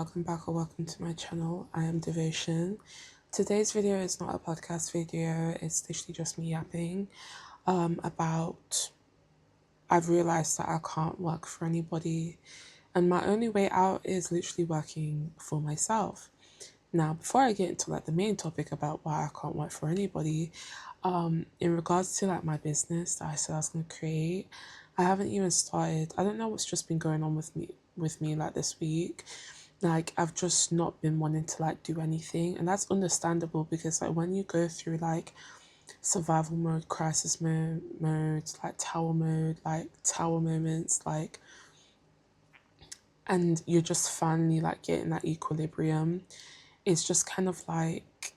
welcome back or welcome to my channel. I am Devotion. Today's video is not a podcast video, it's literally just me yapping about I've realized that I can't work for anybody and my only way out is literally working for myself. Now, before I get into like the main topic about why I can't work for anybody, in regards to like my business that I said I was gonna create, I haven't even started. I don't know what's just been going on with me like this week. Like I've just not been wanting to like do anything, and that's understandable because like when you go through like survival mode, crisis mode, like tower moments, like, and you're just finally like getting that equilibrium, it's just kind of like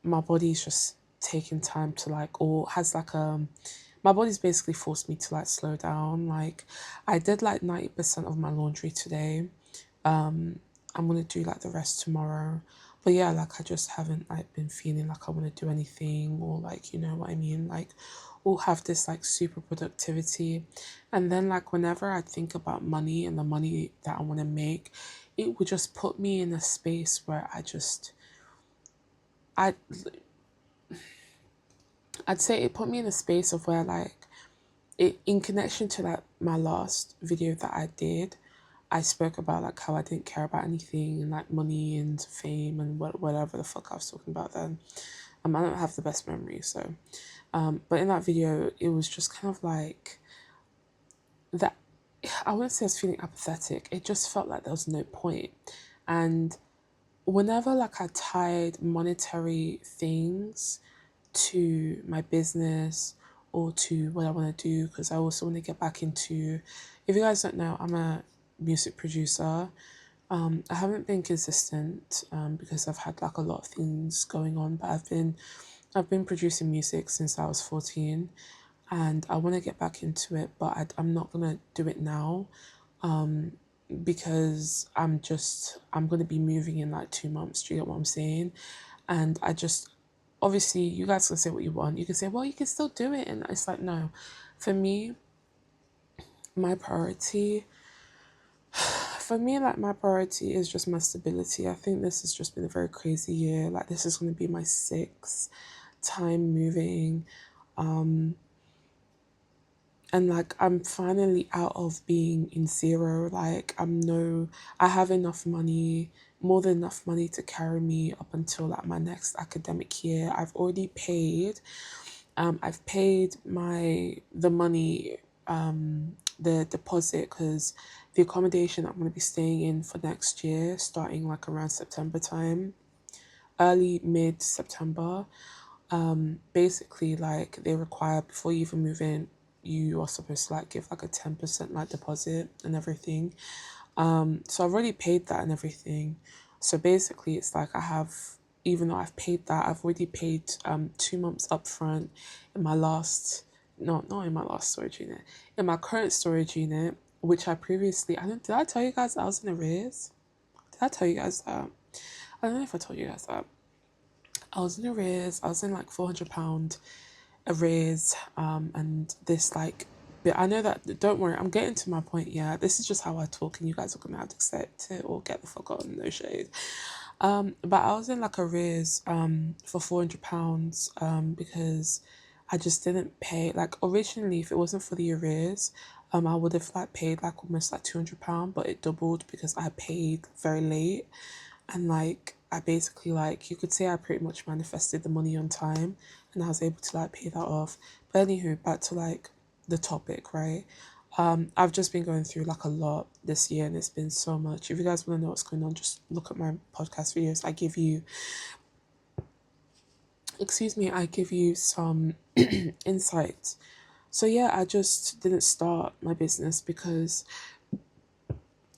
my body's just taking time to like, or has like my body's basically forced me to like slow down. Like I did like 90% of my laundry today. I'm gonna do like the rest tomorrow. But yeah, like I just haven't like been feeling like I want to do anything, or like, you know what I mean, like, or have this like super productivity. And then like whenever I think about money and the money that I want to make, it would just put me in a space where I I'd say it put me in a space of where like it, in connection to like my last video that I did, I spoke about like how I didn't care about anything and like money and fame and whatever the fuck I was talking about then. I don't have the best memory, so but in that video it was just kind of like that. I wouldn't say I was feeling apathetic, it just felt like there was no point. And whenever like I tied monetary things to my business or to what I want to do, because I also want to get back into, if you guys don't know, I'm a music producer. I haven't been consistent because I've had like a lot of things going on, but I've been producing music since I was 14 and I want to get back into it, but I'm not going to do it now because I'm going to be moving in like 2 months. Do you get what I'm saying? And I just, obviously you guys can say what you want. You can say, well, you can still do it. And it's like, no, for me, my priority, like my priority is just my stability. I think this has just been a very crazy year. Like this is going to be my 6th time moving. And like I'm finally out of being in zero. Like I have enough money, more than enough money to carry me up until like my next academic year. I've paid the money, the deposit, because the accommodation I'm going to be staying in for next year, starting like around September time, early mid September. Basically like they require, before you even move in, you are supposed to like give like a 10% like deposit and everything. So I've already paid that and everything. So basically it's like even though I've paid that, I've already paid 2 months upfront in my last, no, not in my last storage unit, in my current storage unit, which I previously, did I tell you guys I was in arrears? Did I tell you guys that? I don't know if I told you guys that. I was in arrears. I was in like £400 arrears, and this like, but I know that, don't worry, I'm getting to my point. Yeah, this is just how I talk, and you guys are gonna have to accept it or get the fuck on. No shade. But I was in like arrears for £400 because I just didn't pay. Like originally, if it wasn't for the arrears, I would have like paid like almost like £200, but it doubled because I paid very late. And like I basically, like, you could say I pretty much manifested the money on time and I was able to like pay that off. But anywho, back to like the topic, right? I've just been going through like a lot this year and it's been so much. If you guys want to know what's going on, just look at my podcast videos. I give you some insights. So yeah, I just didn't start my business because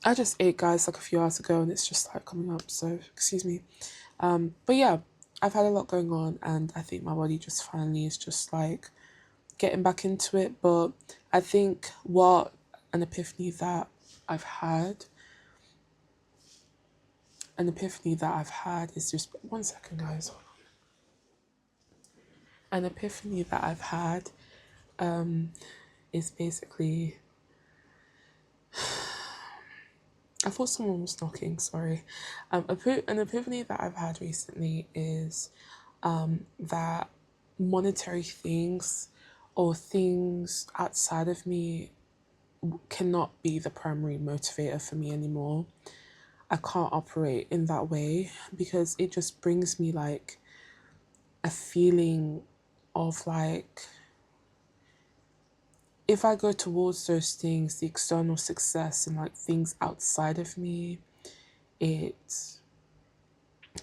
I just ate, guys, like a few hours ago and it's just like coming up, so excuse me. But yeah, I've had a lot going on and I think my body just finally is just like getting back into it. But I think what an epiphany that I've had, is just, one second guys, hold on. An epiphany that I've had is basically I thought someone was knocking, sorry. An epiphany that I've had recently is that monetary things or things outside of me cannot be the primary motivator for me anymore. I can't operate in that way because it just brings me like a feeling of like if I go towards those things, the external success and like things outside of me, it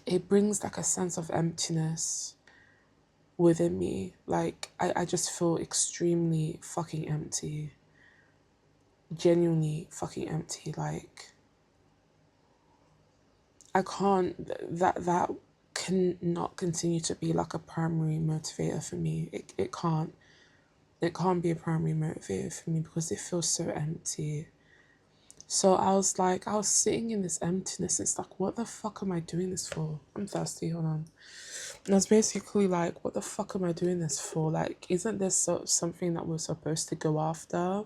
it brings like a sense of emptiness within me. Like I just feel extremely fucking empty. Genuinely fucking empty. Like I can't that cannot continue to be like a primary motivator for me. It can't be a primary motivator for me because it feels so empty. So I was sitting in this emptiness. It's like, what the fuck am I doing this for? I'm thirsty, hold on. And I was basically like, what the fuck am I doing this for? Like, isn't this something that we're supposed to go after?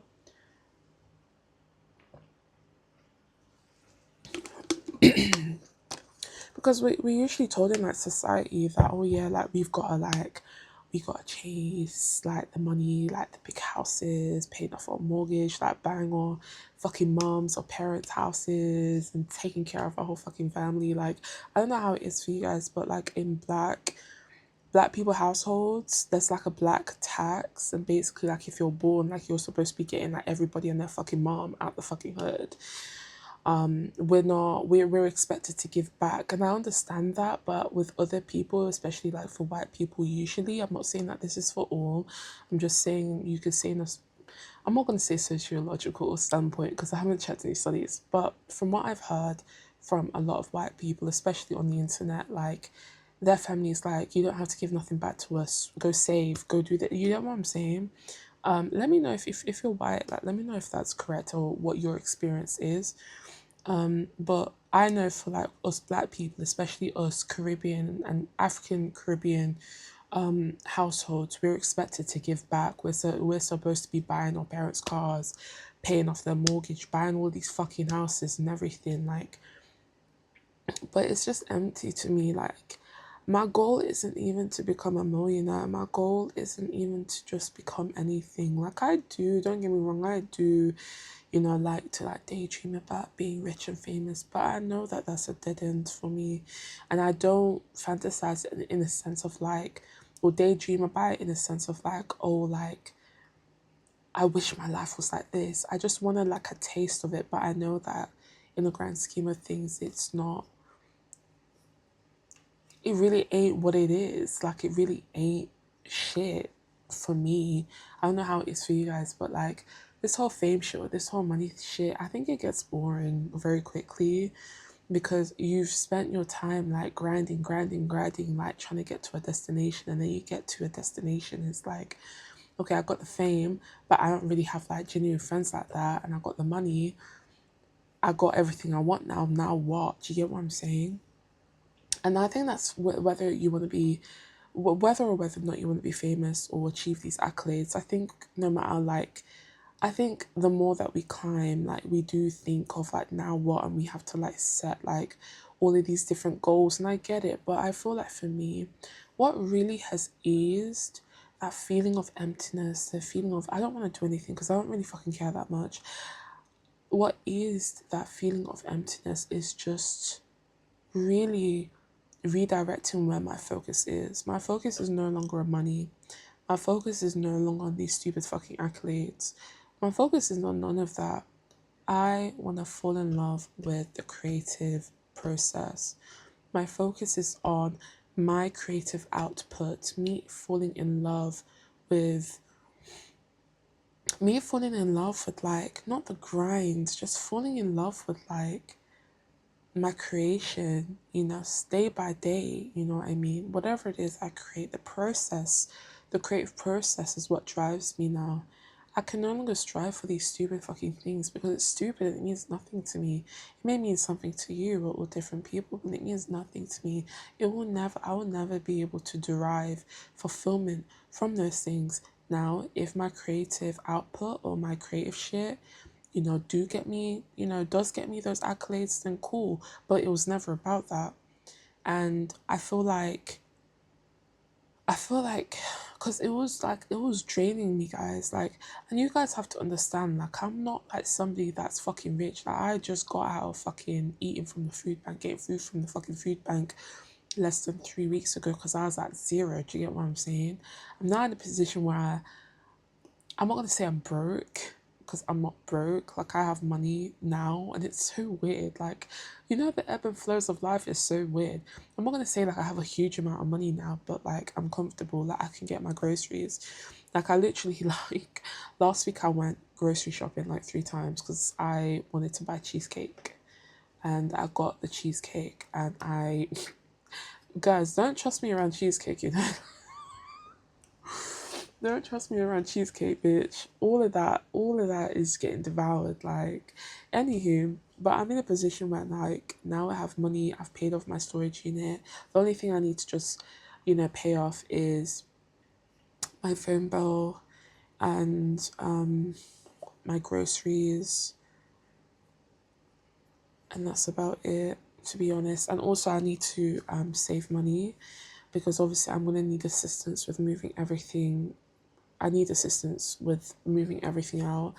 Because we usually told in like society that, oh yeah, like we gotta chase like the money, like the big houses, paying off our mortgage, like buying our fucking mums or parents' houses and taking care of our whole fucking family. Like I don't know how it is for you guys, but like in black people households, there's like a black tax, and basically like if you're born, like you're supposed to be getting like everybody and their fucking mom out the fucking hood. We're expected to give back, and I understand that, but with other people, especially like for white people, usually, I'm not saying that this is for all. I'm just saying you could say in a I'm not going to say sociological standpoint because I haven't checked any studies, but from what I've heard from a lot of white people, especially on the internet, like their families like, you don't have to give nothing back to us, go save, go do that. You know what I'm saying? Let me know if you're white, like let me know if that's correct or what your experience is. But I know for like us black people, especially us Caribbean and African Caribbean households, we're expected to give back. We're supposed to be buying our parents' cars, paying off their mortgage, buying all these fucking houses and everything. Like, but it's just empty to me. Like, my goal isn't even to become a millionaire. My goal isn't even to just become anything. Like I do, don't get me wrong, I do, like to like daydream about being rich and famous. But I know that that's a dead end for me, and I don't fantasize in a sense of like, or daydream about it in a sense of like, oh, like I wish my life was like this. I just want like a taste of it, but I know that in the grand scheme of things, it's not it really ain't what it is. Like, it really ain't shit for me. I don't know how it is for you guys, but like this whole fame shit, this whole money shit, I think it gets boring very quickly because you've spent your time like grinding, like trying to get to a destination, and then you get to a destination. It's like, okay, I got the fame, but I don't really have like genuine friends like that, and I got the money. I got everything I want now. Now what? Do you get what I'm saying? And I think that's whether you want to be, whether or whether or not you want to be famous or achieve these accolades. I think no matter like, I think the more that we climb, like we do think of like now what, and we have to like set like all of these different goals. And I get it, but I feel like for me, what really has eased that feeling of emptiness, the feeling of I don't want to do anything because I don't really fucking care that much. What eased that feeling of emptiness is just really redirecting where my focus is. My focus is no longer on money. My focus is no longer on these stupid fucking accolades. My focus is on none of that. I want to fall in love with the creative process. My focus is on my creative output, with me falling in love with like not the grind, just falling in love with like my creation, day by day, you know what I mean? Whatever it is I create, the creative process is what drives me now. I can no longer strive for these stupid fucking things because it's stupid and it means nothing to me. It may mean something to you or different people, but it means nothing to me. I will never be able to derive fulfillment from those things. Now, if my creative output or my creative shit do get me, does get me those accolades, then cool. But it was never about that. And I feel like because it was draining me, guys, like, and you guys have to understand, like, I'm not like somebody that's fucking rich. Like, I just got out of fucking eating from the food bank, getting food from the fucking food bank less than 3 weeks ago, because I was at zero. Do you get what I'm saying? I'm not in a position where I'm not gonna say I'm broke, because I'm not broke. Like, I have money now, and it's so weird. Like, the ebb and flows of life is so weird. I'm not gonna say like I have a huge amount of money now, but like I'm comfortable. Like, I can get my groceries. Like, I literally like last week I went grocery shopping like 3 times because I wanted to buy cheesecake, and I got the cheesecake, and I guys, don't trust me around cheesecake. Don't trust me around cheesecake, bitch. All of that is getting devoured. Like, anywho, but I'm in a position where, like, now I have money. I've paid off my storage unit. The only thing I need to just, pay off is my phone bill and my groceries, and that's about it, to be honest. And also, I need to save money, because obviously I'm gonna need assistance with moving everything. I need assistance with moving everything out.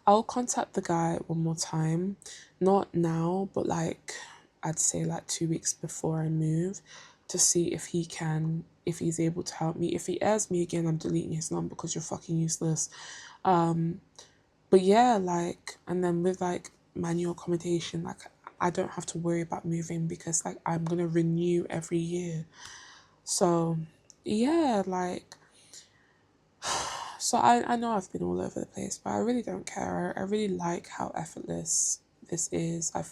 I'll contact the guy one more time, not now, but like I'd say like 2 weeks before I move, to see if he's able to help me. If he airs me again, I'm deleting his number because you're fucking useless. But yeah, like, and then with like manual accommodation, like, I don't have to worry about moving, because like I'm gonna renew every year. So yeah, like, so I know I've been all over the place, but I really don't care. I really like how effortless this is. I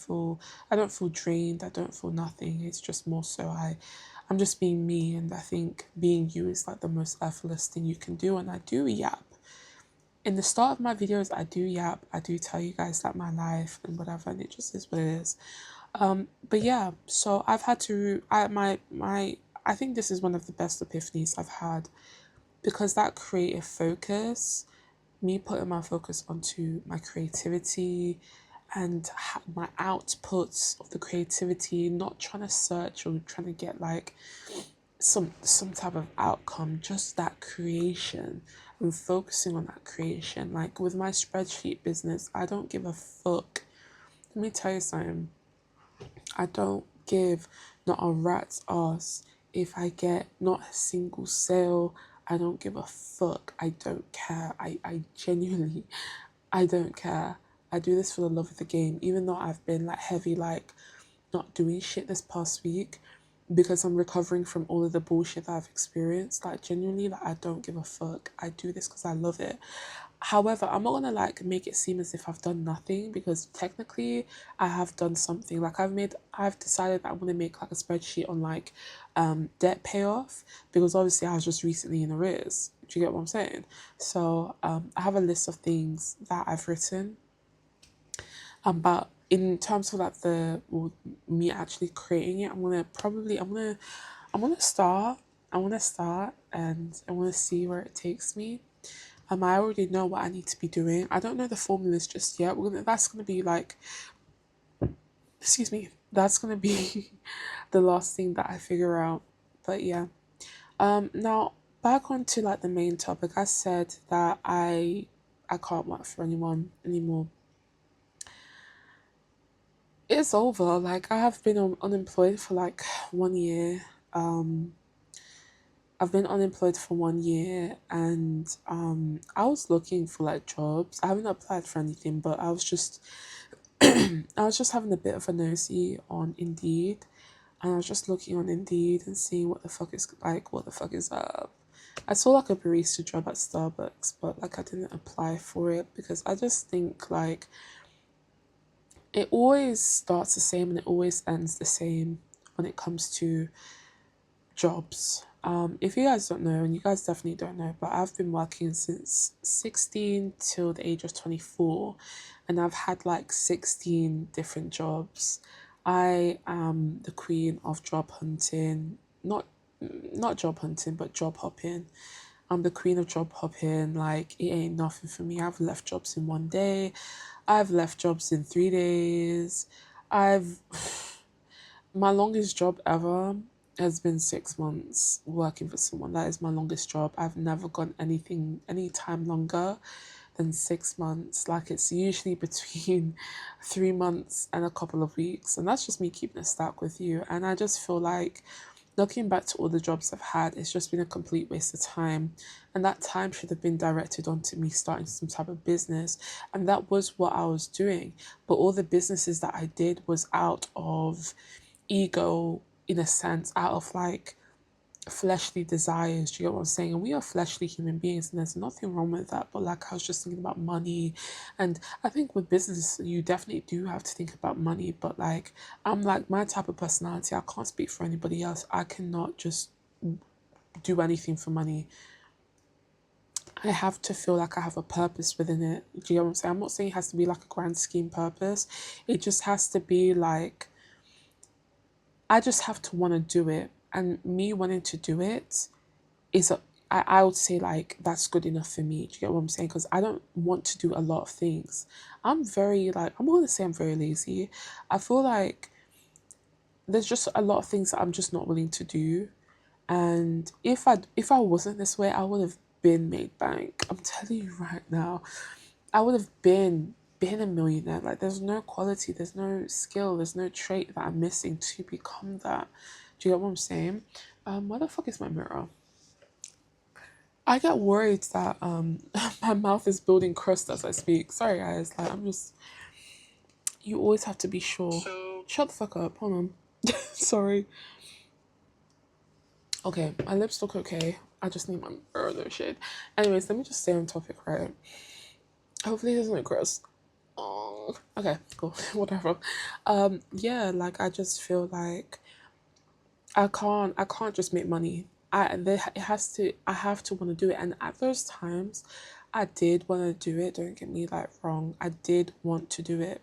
don't feel drained. I don't feel nothing. It's just more so I'm just being me, and I think being you is like the most effortless thing you can do. And I do yap. In the start of my videos, I do yap. I do tell you guys like my life and whatever, and it just is what it is. But yeah, so I've had to I think this is one of the best epiphanies I've had, because that creative focus, me putting my focus onto my creativity and my outputs of the creativity, not trying to search or trying to get like some type of outcome, just that creation, and focusing on that creation. Like, with my spreadsheet business, I don't give a fuck. Let me tell you something. I don't give not a rat's ass if I get not a single sale. I don't give a fuck. I don't care. I genuinely, I don't care. I do this for the love of the game, even though I've been like heavy, like not doing shit this past week, because I'm recovering from all of the bullshit that I've experienced. Like, genuinely, like, I don't give a fuck. I do this because I love it. However, I'm not gonna like make it seem as if I've done nothing, because technically I have done something. Like, I've decided that I'm gonna make like a spreadsheet on like debt payoff, because obviously I was just recently in arrears. Do you get what I'm saying? So I have a list of things that I've written. But in terms of like me actually creating it, I'm gonna start. I want to start, and I want to see where it takes me. I already know what I need to be doing. I don't know the formulas just yet. That's gonna be like, excuse me. That's gonna be the last thing that I figure out. But yeah. Now back onto like the main topic. I said that I can't work for anyone anymore. It's over. Like, I have been unemployed for like 1 year. Um, I've been unemployed for 1 year, and I was looking for like jobs. I haven't applied for anything, but I was just I was just having a bit of a nosy on Indeed, and I was just looking on Indeed and seeing what the fuck is up. I saw like a barista job at Starbucks, but like I didn't apply for it, because I just think like it always starts the same and it always ends the same when it comes to jobs. If you guys don't know, and you guys definitely don't know, but I've been working since 16 till the age of 24, and I've had like 16 different jobs. I am the queen of job hunting, not job hunting, but job hopping. I'm the queen of job hopping. Like, it ain't nothing for me. I've left jobs in one day. I've left jobs in 3 days. I've my longest job ever has been 6 months working for someone. That is my longest job. I've never gone any time longer than 6 months. Like, it's usually between 3 months and a couple of weeks. And that's just me keeping it stack with you. And I just feel like looking back to all the jobs I've had, it's just been a complete waste of time. And that time should have been directed onto me starting some type of business. And that was what I was doing. But all the businesses that I did was out of ego, in a sense, out of like fleshly desires. Do you get what I'm saying? And we are fleshly human beings, and there's nothing wrong with that. But like, I was just thinking about money, and I think with business, you definitely do have to think about money. But like, I'm like my type of personality. I can't speak for anybody else. I cannot just do anything for money. I have to feel like I have a purpose within it. Do you get what I'm saying? I'm not saying it has to be like a grand scheme purpose. It just has to be like, I just have to want to do it. And me wanting to do it is I would say like that's good enough for me. Do you get what I'm saying? Because I don't want to do a lot of things. I'm very like, I'm going to say I'm very lazy. I feel like there's just a lot of things that I'm just not willing to do. And if I wasn't this way, I would have been made bank. I'm telling you right now, I would have been a millionaire. Like, there's no quality, there's no skill, there's no trait that I'm missing to become that. Do you get what I'm saying? Where the fuck is my mirror? I get worried that my mouth is building crust as I speak. Sorry guys, like, I'm just, you always have to be sure. Shut the fuck up. Hold on. Sorry. Okay, my lips look okay. I just need my mirror shade. Anyways, let me just stay on topic, right? Hopefully it doesn't look gross. Oh, okay, cool. Whatever. Yeah, like, I just feel like I can't just make money. I have to want to do it. And at those times I did want to do it, don't get me like wrong. I did want to do it.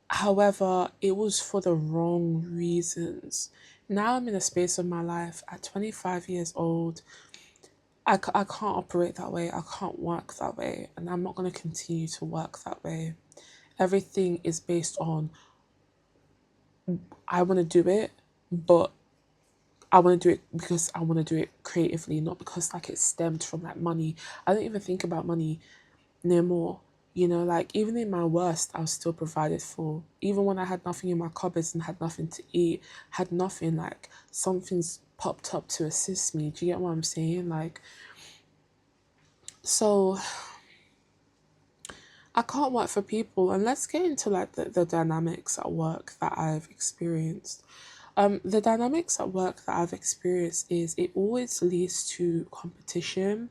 However, it was for the wrong reasons. Now I'm in a space of my life at 25 years old. I can't operate that way. I can't work that way. And I'm not going to continue to work that way. Everything is based on, I want to do it, but I want to do it because I want to do it creatively, not because like it stemmed from like money. I don't even think about money no more. You know, like, even in my worst, I was still provided for. Even when I had nothing in my cupboards and had nothing to eat, had nothing, like, something's popped up to assist me. Do you get what I'm saying? Like, so I can't work for people. And let's get into like the dynamics at work that I've experienced. The dynamics at work that I've experienced is it always leads to competition.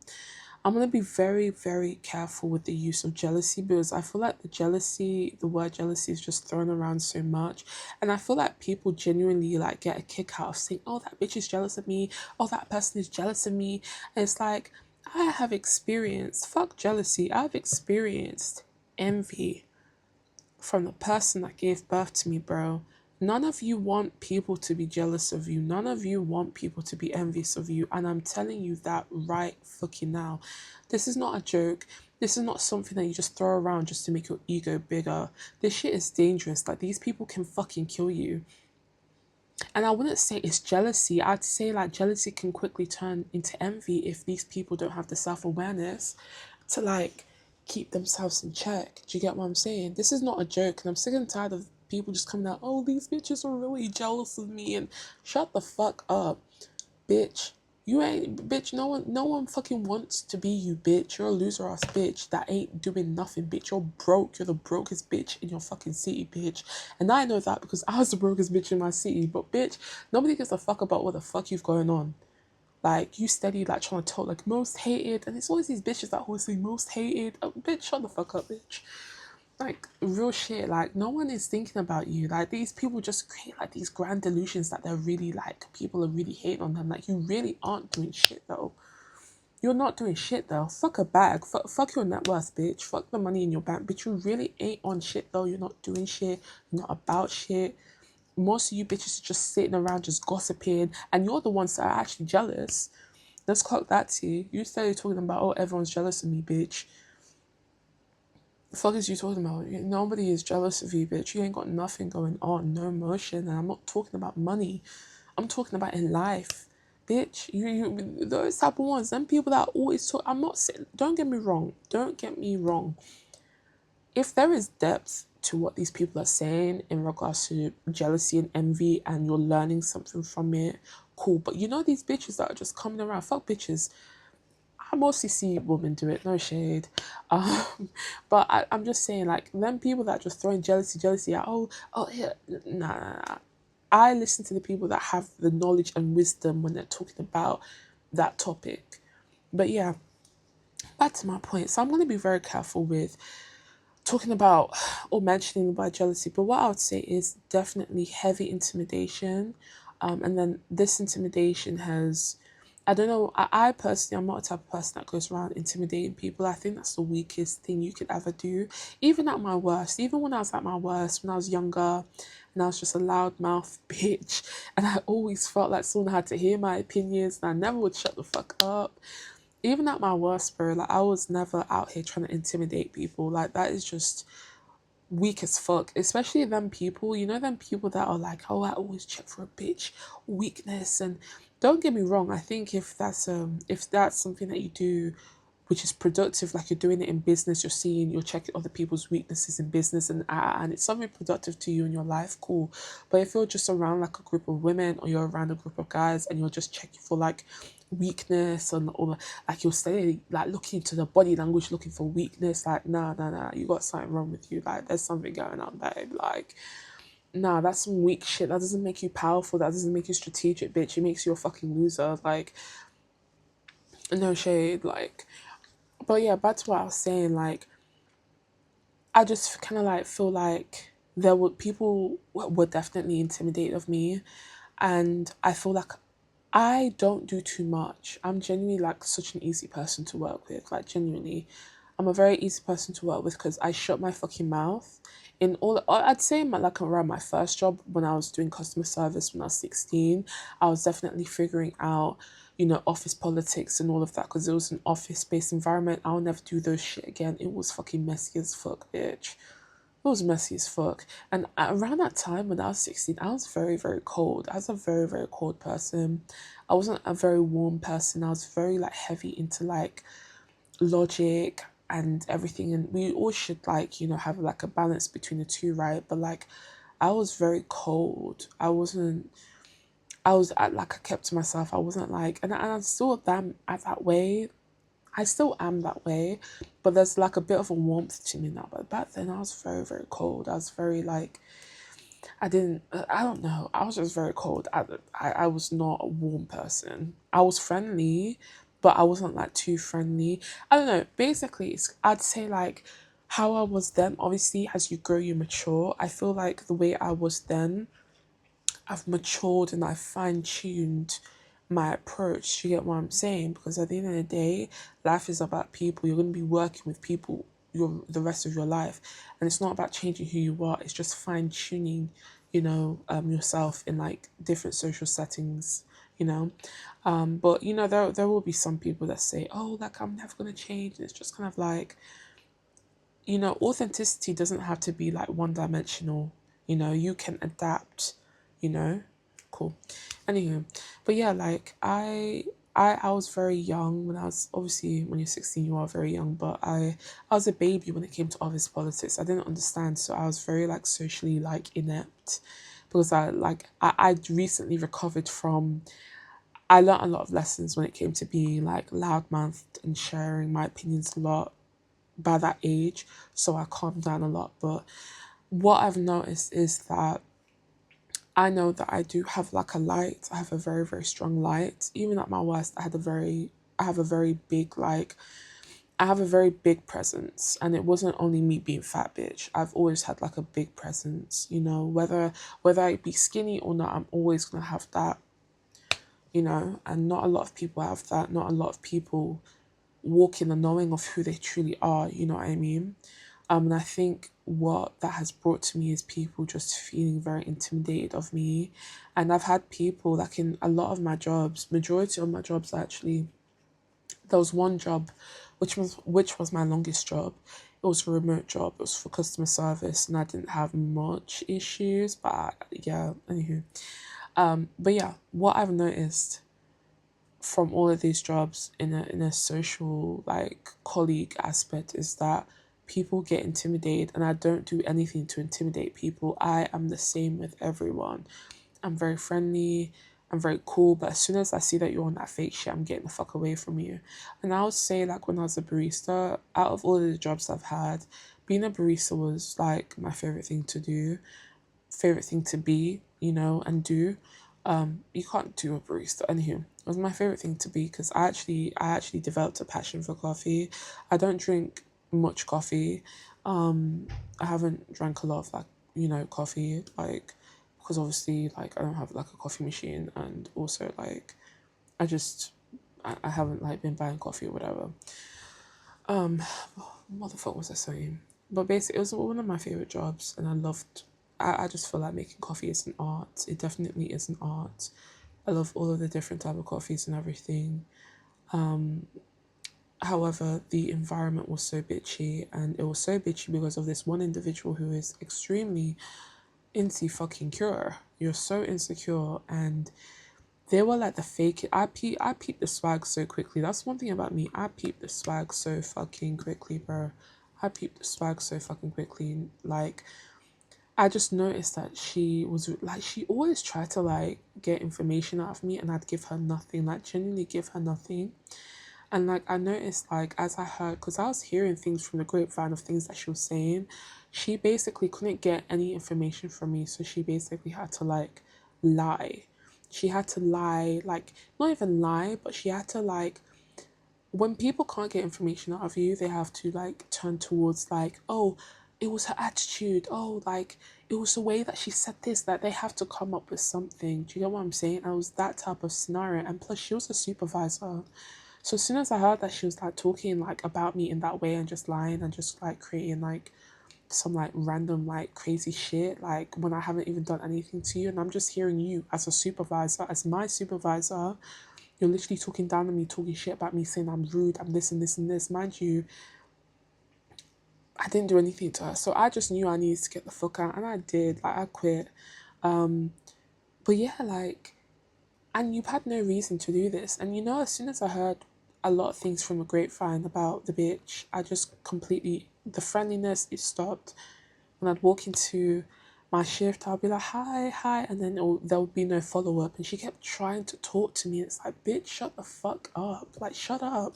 I'm going to be very, very careful with the use of jealousy, because I feel like the word jealousy is just thrown around so much. And I feel like people genuinely like get a kick out of saying, oh, that bitch is jealous of me. Oh, that person is jealous of me. And it's like, I have experienced, fuck jealousy, I've experienced envy from the person that gave birth to me, bro. None of you want people to be jealous of you. None of you want people to be envious of you. And I'm telling you that right fucking now. This is not a joke. This is not something that you just throw around just to make your ego bigger. This shit is dangerous. Like, these people can fucking kill you. And I wouldn't say it's jealousy. I'd say like jealousy can quickly turn into envy if these people don't have the self-awareness to like keep themselves in check. Do you get what I'm saying? This is not a joke, and I'm sick and tired of people just coming out, oh, these bitches are really jealous of me, and shut the fuck up, bitch. You ain't, bitch, no one fucking wants to be you, bitch. You're a loser ass bitch that ain't doing nothing, bitch. You're broke. You're the brokest bitch in your fucking city, bitch. And I know that because I was the brokest bitch in my city. But bitch, nobody gives a fuck about what the fuck you've going on. Like, you steady like trying to talk like most hated, and it's always these bitches that always say most hated. Oh, bitch, shut the fuck up, bitch. Like, real shit. Like, no one is thinking about you. Like, these people just create like these grand delusions that they're really like, people are really hating on them. Like, you really aren't doing shit though. You're not doing shit though. Fuck a bag. Fuck your net worth, bitch. Fuck the money in your bank, bitch. You really ain't on shit though. You're not doing shit. You're not about shit. Most of you bitches are just sitting around just gossiping, and you're the ones that are actually jealous. Let's clock that to you. You started talking about, oh, everyone's jealous of me, bitch. The fuck is you talking about? Nobody is jealous of you, bitch. You ain't got nothing going on, no emotion. And I'm not talking about money. I'm talking about in life. Bitch, you those type of ones, them people that always talk, I'm not saying, don't get me wrong. Don't get me wrong. If there is depth to what these people are saying in regards to jealousy and envy and you're learning something from it, cool. But you know these bitches that are just coming around, fuck bitches. I mostly see women do it, no shade. But I'm just saying, like, them people that just throwing jealousy out, oh, yeah, nah. I listen to the people that have the knowledge and wisdom when they're talking about that topic. But yeah, back to my point. So I'm going to be very careful with talking about or mentioning about jealousy, but what I would say is definitely heavy intimidation. And then this intimidation has, I don't know, I personally, I'm not a type of person that goes around intimidating people. I think that's the weakest thing you could ever do. Even at my worst, even when I was at my worst, when I was younger, and I was just a loudmouth bitch, and I always felt like someone had to hear my opinions, and I never would shut the fuck up. Even at my worst, bro, like I was never out here trying to intimidate people. Like that is just weak as fuck. Especially them people, you know, them people that are like, oh, I always check for a bitch weakness. And don't get me wrong, I think if that's something that you do which is productive, like you're doing it in business, you're checking other people's weaknesses in business, and it's something productive to you in your life, cool. But if you're just around like a group of women or you're around a group of guys and you're just checking for like weakness and or like you're staying like looking into the body language looking for weakness, like nah, you got something wrong with you, like there's something going on, babe. Like nah, that's some weak shit. That doesn't make you powerful, that doesn't make you strategic, bitch. It makes you a fucking loser. Like no shade, like. But yeah, back to what I was saying, like, I just kind of like feel like there were people were definitely intimidated of me, and I feel like I don't do too much. I'm genuinely like such an easy person to work with, like genuinely. I'm a very easy person to work with because I shut my fucking mouth. In all, I'd say like around my first job when I was doing customer service when I was 16, I was definitely figuring out, you know, office politics and all of that because it was an office based environment. I'll never do those shit again. It was fucking messy as fuck, bitch. It was messy as fuck. And around that time when I was 16, I was very, very cold. I was a very, very cold person. I wasn't a very warm person. I was very like heavy into like logic and everything. And we all should like, you know, have like a balance between the two, right? But like I was very cold. Like I kept to myself. I wasn't like, and I'm still that way. I still am that way, but there's like a bit of a warmth to me now. But back then, I was very, very cold. I was very like, I don't know. I was just very cold. I was not a warm person. I was friendly, but I wasn't like too friendly. I don't know. Basically, I'd say like how I was then, obviously, as you grow, you mature. I feel like the way I was then, I've matured and I've fine tuned my approach. You get what I'm saying? Because at the end of the day, life is about people. You're going to be working with people the rest of your life, and it's not about changing who you are. It's just fine tuning, yourself in like different social settings. You know, but you know there will be some people that say, "Oh, like I'm never going to change." And it's just kind of like, you know, authenticity doesn't have to be like one dimensional. You know, you can adapt, you know. Cool. Anywho, but yeah, like I was very young when I was, obviously when you're 16 you are very young, but I was a baby when it came to office politics. I didn't understand, so I was very like socially like inept because I recently recovered from, I learned a lot of lessons when it came to being like loudmouthed and sharing my opinions a lot by that age, so I calmed down a lot. But what I've noticed is that I know that I do have like a light. I have a very, very strong light. Even at my worst, I have a very big, like, I have a very big presence. And it wasn't only me being fat bitch. I've always had like a big presence, you know, whether I be skinny or not, I'm always gonna have that, you know, and not a lot of people have that. Not a lot of people walk in the knowing of who they truly are, you know what I mean? And I think what that has brought to me is people just feeling very intimidated of me. And I've had people like in a lot of my jobs, majority of my jobs actually, there was one job which was my longest job. It was a remote job. It was for customer service, and I didn't have much issues. But yeah, anywho, but yeah, what I've noticed from all of these jobs in a social like colleague aspect is that people get intimidated, and I don't do anything to intimidate people. I am the same with everyone. I'm very friendly, I'm very cool, but as soon as I see that you're on that fake shit, I'm getting the fuck away from you. And I would say, like, when I was a barista, out of all of the jobs I've had, being a barista was like my favorite thing to do, favorite thing to be, and do. You can't do a barista. Anywho, it was my favorite thing to be because I actually developed a passion for coffee. I don't drink much coffee. I haven't drank a lot of coffee, like, because obviously, like, I don't have like a coffee machine, and also like I just I haven't like been buying coffee or whatever. Um, what the fuck was I saying? But basically, it was one of my favorite jobs, and I loved. I just feel like making coffee is an art. It definitely is an art. I love all of the different type of coffees and everything. However, the environment was so bitchy, and it was so bitchy because of this one individual who is extremely fucking cure. You're so insecure, and they were like the fake. I peep the swag so quickly. That's one thing about me. I peep the swag so fucking quickly, bro. I peep the swag so fucking quickly. Like, I just noticed that she was like, she always tried to like get information out of me, and I'd give her nothing, like genuinely give her nothing. And like, I noticed, like, as I heard, because I was hearing things from the grapevine of things that she was saying, she basically couldn't get any information from me. So she basically had to like lie. She had to lie, like, not even lie, but she had to like, when people can't get information out of you, they have to like turn towards like, oh, it was her attitude. Oh, like, it was the way that she said this, that they have to come up with something. Do you get what I'm saying? And it was that type of scenario. And plus, she was a supervisor. So as soon as I heard that she was like talking like about me in that way and just lying and just like creating like some like random like crazy shit, like when I haven't even done anything to you, and I'm just hearing you as a supervisor, as my supervisor, you're literally talking down on me, talking shit about me, saying I'm rude, I'm this and this and this. Mind you, I didn't do anything to her, so I just knew I needed to get the fuck out, and I did. Like, I quit. But yeah, like, and you had no reason to do this. And as soon as I heard a lot of things from the grapevine about the bitch, I just completely, the friendliness, it stopped. When I'd walk into my shift, I'll be like, hi, hi, and then there would be no follow up. And she kept trying to talk to me. It's like, bitch, shut the fuck up. Like, shut up,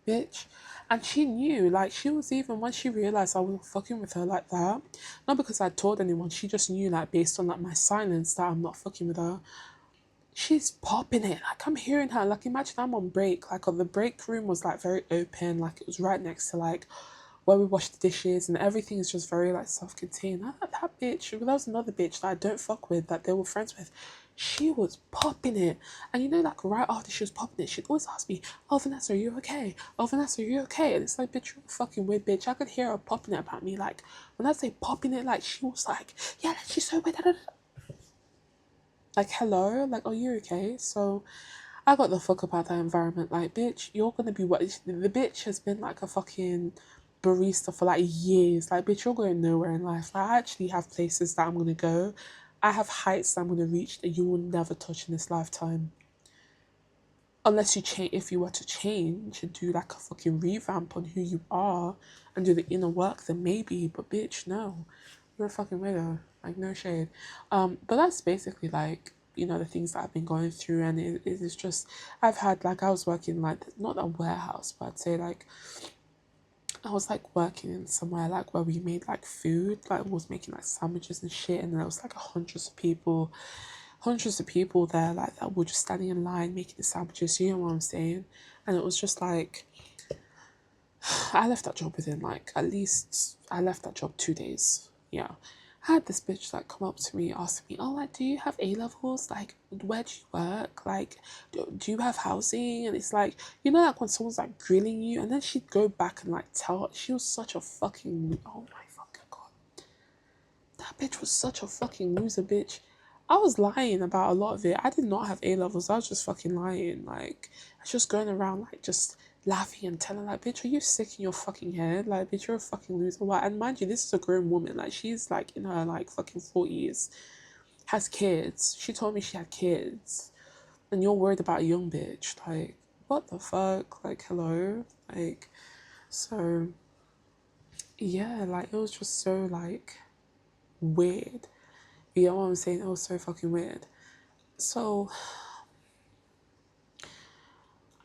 bitch. And she knew, like, she was even, when she realized I wasn't fucking with her like that, not because I told anyone, she just knew, like, based on, like, my silence, that I'm not fucking with her. She's popping it. Like, I'm hearing her. Like, imagine I'm on break. Like, the break room was, like, very open. Like, it was right next to, like, where we wash the dishes, and everything is just very like self-contained. That bitch, well, that was another bitch that I don't fuck with, that they were friends with. She was popping it, and like, right after she was popping it, she'd always ask me, "Oh, Vanessa, are you okay? Oh, Vanessa, are you okay?" And it's like, bitch, you're a fucking weird bitch. I could hear her popping it about me. Like, when I say popping it, like, she was like, "Yeah, like, she's so weird." Like, hello, like, are you okay? So I got the fuck about that environment. Like, bitch, you're gonna be what? The bitch has been like a fucking barista for like years. Like, bitch, you're going nowhere in life. Like, I actually have places that I'm gonna go. I have heights that I'm gonna reach that you will never touch in this lifetime. Unless you change, if you were to change and do like a fucking revamp on who you are and do the inner work, then maybe. But bitch, no, you're a fucking widow. Like, no shade. But that's basically like, the things that I've been going through, and it is just, I've had like, I was working like, not a warehouse, but I'd say like, I was like working in somewhere like where we made like food, like, was making like sandwiches and shit, and there was like hundreds of people there, like, that were just standing in line making the sandwiches. You know what I'm saying? And it was just like, I left that job within like, at least, I left that job 2 days. Yeah. I had this bitch like come up to me, asking me, "Oh, like, do you have A levels? Like, where do you work? Like, do you have housing?" And it's like, like when someone's like grilling you, and then she'd go back and like tell her. She was such a fucking, oh my fucking god, that bitch was such a fucking loser, bitch. I was lying about a lot of it. I did not have A levels. I was just fucking lying. Like, I was just going around like just laughing and telling like, bitch, are you sick in your fucking head? Like, bitch, you're a fucking loser. Why? And mind you, this is a grown woman. Like, she's like in her like fucking 40s, has kids. She told me she had kids, and you're worried about a young bitch. Like, what the fuck? Like, hello? Like, so yeah, like it was just so like weird. You know what I'm saying? It was so fucking weird. So,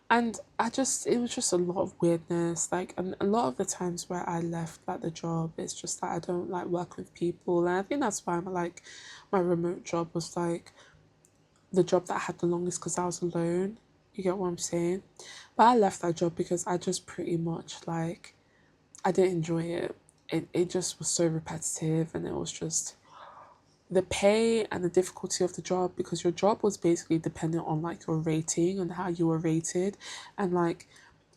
and it was just a lot of weirdness. Like, and a lot of the times where I left like the job, it's just that I don't like work with people, and I think that's why my remote job was like the job that I had the longest because I was alone. You get what I'm saying? But I left that job because I just pretty much like I didn't enjoy it. It just was so repetitive, and it was just the pay and the difficulty of the job, because your job was basically dependent on like your rating and how you were rated. And like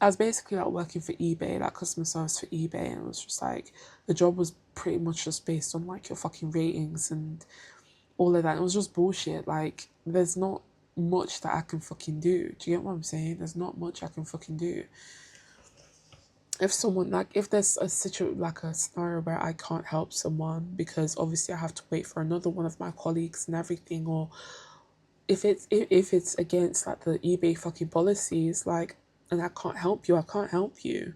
I was basically like working for eBay, like customer service for eBay, and it was just like the job was pretty much just based on like your fucking ratings and all of that. It was just bullshit. Like there's not much that I can fucking do. Do you get what I'm saying? There's not much I can fucking do. If someone like if there's a like a scenario where I can't help someone because obviously I have to wait for another one of my colleagues and everything, or if it's against like the eBay fucking policies, like, and I can't help you, I can't help you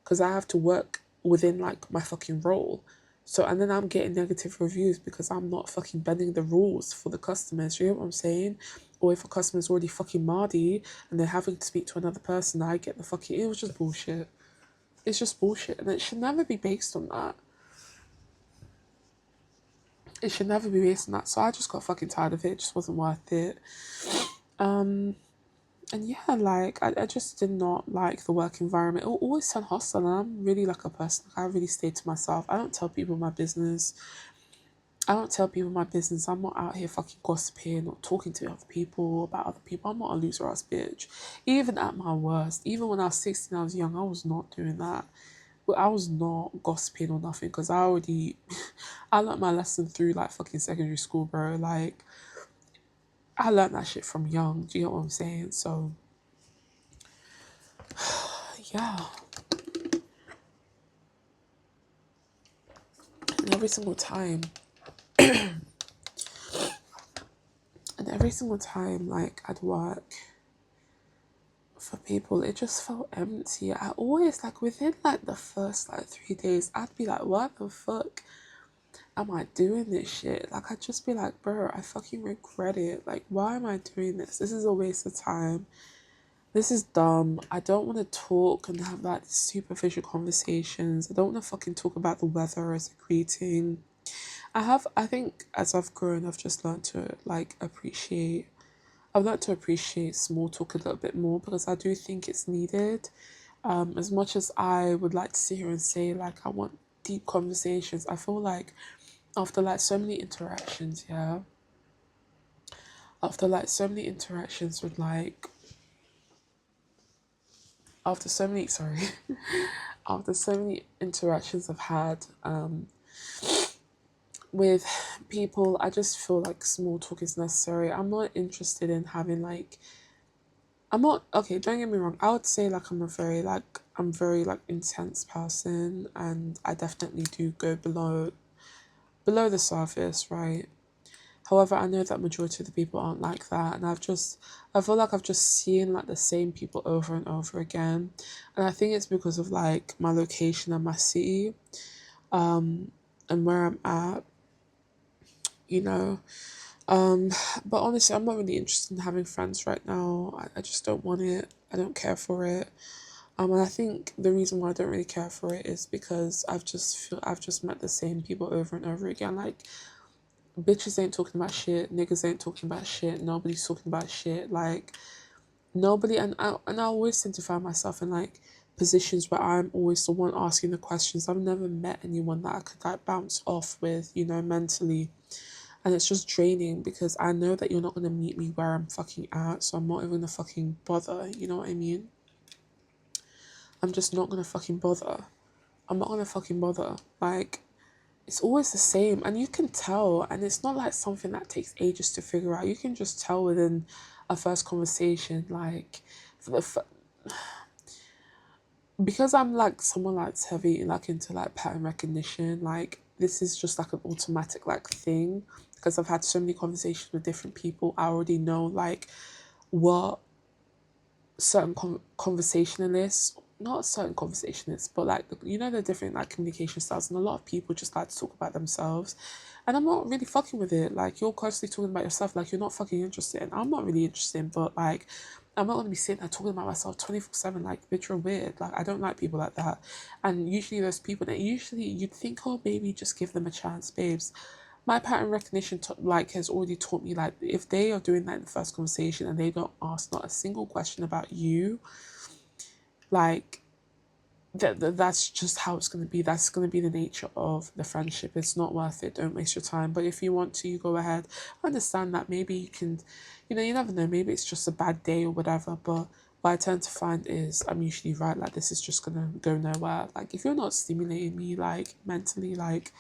because I have to work within like my fucking role. So and then I'm getting negative reviews because I'm not fucking bending the rules for the customers. You know what I'm saying? Or if a customer's already fucking mardy and they're having to speak to another person, I get the fucking, it was just bullshit. It's just bullshit, and it should never be based on that. It should never be based on that. So I just got fucking tired of it. It just wasn't worth it. Um, and yeah, like I just did not like the work environment. It always turned hostile, and I'm really like a person. Like, I really stay to myself. I don't tell people my business. I'm not out here fucking gossiping or talking to other people about other people. I'm not a loser ass bitch. Even at my worst, even when I was 16, I was young, I was not doing that. But I was not gossiping or nothing because I learned my lesson through like fucking secondary school, bro. Like, I learned that shit from young. Do you get what I'm saying? So, yeah. And every single time, like, I'd work for people, it just felt empty. I always, like, within, like, the first, like, 3 days, I'd be like, what the fuck am I doing this shit? Like, I'd just be like, bro, I fucking regret it. Like, why am I doing this? This is a waste of time. This is dumb. I don't want to talk and have like superficial conversations. I don't want to fucking talk about the weather as a greeting. I think as I've grown, I've just learned to like I've learned to appreciate small talk a little bit more because I do think it's needed. As much as I would like to sit here and say like I want deep conversations, I feel like after like so many interactions, yeah, after like so many interactions with like after so many sorry after so many interactions I've had with people, I just feel like small talk is necessary. I'm not interested in having like I'm not okay, don't get me wrong. I would say like I'm very like intense person, and I definitely do go below the surface, right? However, I know that majority of the people aren't like that, and I feel like I've just seen like the same people over and over again, and I think it's because of like my location and my city, and where I'm at, you know. Um, but honestly, I'm not really interested in having friends right now. I just don't want it. I don't care for it. And I think the reason why I don't really care for it is because I've just met the same people over and over again. Like, bitches ain't talking about shit, niggas ain't talking about shit, nobody's talking about shit. Like, nobody, and I always tend to find myself in like positions where I'm always the one asking the questions. I've never met anyone that I could like bounce off with, you know, mentally. And it's just draining because I know that you're not gonna meet me where I'm fucking at, so I'm not even gonna fucking bother, you know what I mean? I'm just not gonna fucking bother. I'm not gonna fucking bother. Like, it's always the same, and you can tell, and it's not like something that takes ages to figure out. You can just tell within a first conversation, like, for the because I'm like someone that's heavy like into like pattern recognition, like this is just like an automatic like thing, because I've had so many conversations with different people. I already know like what certain conversationalists, not certain conversationalists, but like, you know, the different like communication styles, and a lot of people just like to talk about themselves, and I'm not really fucking with it. Like, you're constantly talking about yourself, like you're not fucking interested, and I'm not really interested, but like I'm not gonna be sitting there talking about myself 24/7. Like, bitch, you're weird. Like, I don't like people like that. And usually those people that usually you'd think, oh, maybe just give them a chance, babes. My pattern recognition like has already taught me, like, if they are doing that in the first conversation and they don't ask not a single question about you, like that's just how it's going to be. That's going to be the nature of the friendship. It's not worth it. Don't waste your time. But if you want to, you go ahead. I understand that maybe you can, you know, you never know, maybe it's just a bad day or whatever. But what I tend to find is I'm usually right. Like, this is just going to go nowhere. Like, if you're not stimulating me like mentally, like,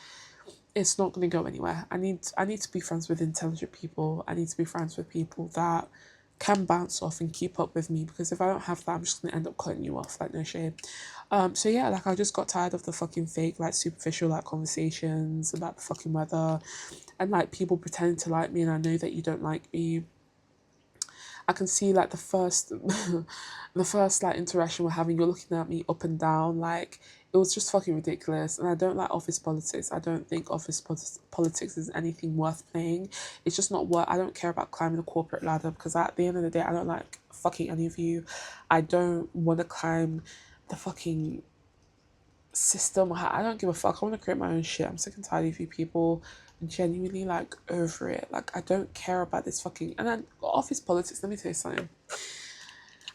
it's not going to go anywhere. I need to be friends with intelligent people. I need to be friends with people that can bounce off and keep up with me, because if I don't have that, I'm just going to end up cutting you off, like, no shade. So yeah, like, I just got tired of the fucking fake, like, superficial like conversations about the fucking weather, and like people pretending to like me, and I know that you don't like me. I can see like the first the first like interaction we're having, you're looking at me up and down, like it was just fucking ridiculous. And I don't like office politics. I don't think office politics is anything worth playing. It's just not what I don't care about climbing the corporate ladder, because at the end of the day I don't like fucking any of you. I don't want to climb the fucking system. I don't give a fuck. I want to create my own shit. I'm sick and tired of you people. Genuinely like over it. Like, I don't care about this fucking, and then office politics. Let me tell you something.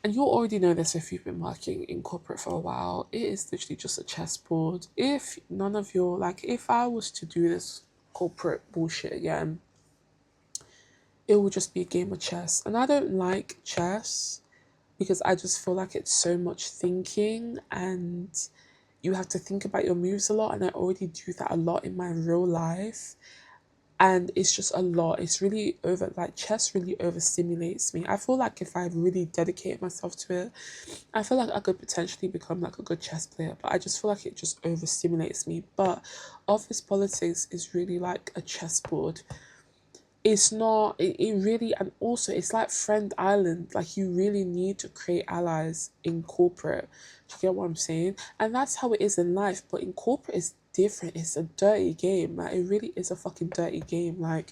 And you'll already know this if you've been working in corporate for a while. It is literally just a chessboard. If none of your, like, if I was to do this corporate bullshit again, it will just be a game of chess. And I don't like chess because I just feel like it's so much thinking, and you have to think about your moves a lot. And I already do that a lot in my real life, and it's just a lot. It's really over, like, chess really overstimulates me. I feel like if I really dedicate myself to it, I feel like I could potentially become like a good chess player, but I just feel like it just overstimulates me. But office politics is really like a chessboard. It's not, it really, and also it's like Friend Island. Like, you really need to create allies in corporate. Do you get what I'm saying? And that's how it is in life, but in corporate it's different. It's a dirty game. Like, it really is a fucking dirty game. Like,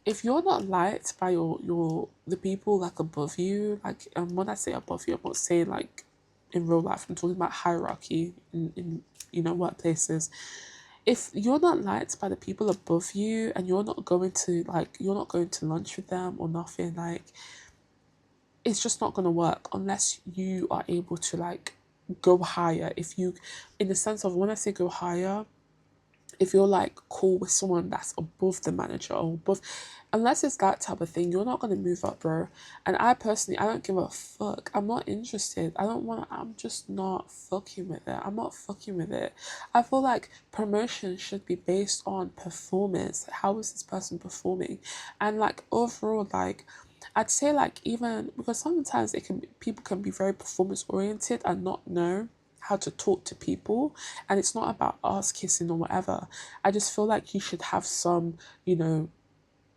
if you're not liked by your the people like above you, like, when I say above you, I'm not saying like in real life. I'm talking about hierarchy in you know, workplaces. If you're not liked by the people above you, and you're not going to lunch with them or nothing, like, it's just not going to work unless you are able to like go higher. If you, in the sense of, when I say go higher, if you're like cool with someone that's above the manager or above, unless it's that type of thing, you're not gonna move up, bro. And I personally, I don't give a fuck. I'm not interested. I don't want. I'm just not fucking with it. I'm not fucking with it. I feel like promotion should be based on performance. How is this person performing? And like overall, like, I'd say, like, even because sometimes people can be very performance oriented and not know how to talk to people, and it's not about ass kissing or whatever. I just feel like you should have some, you know,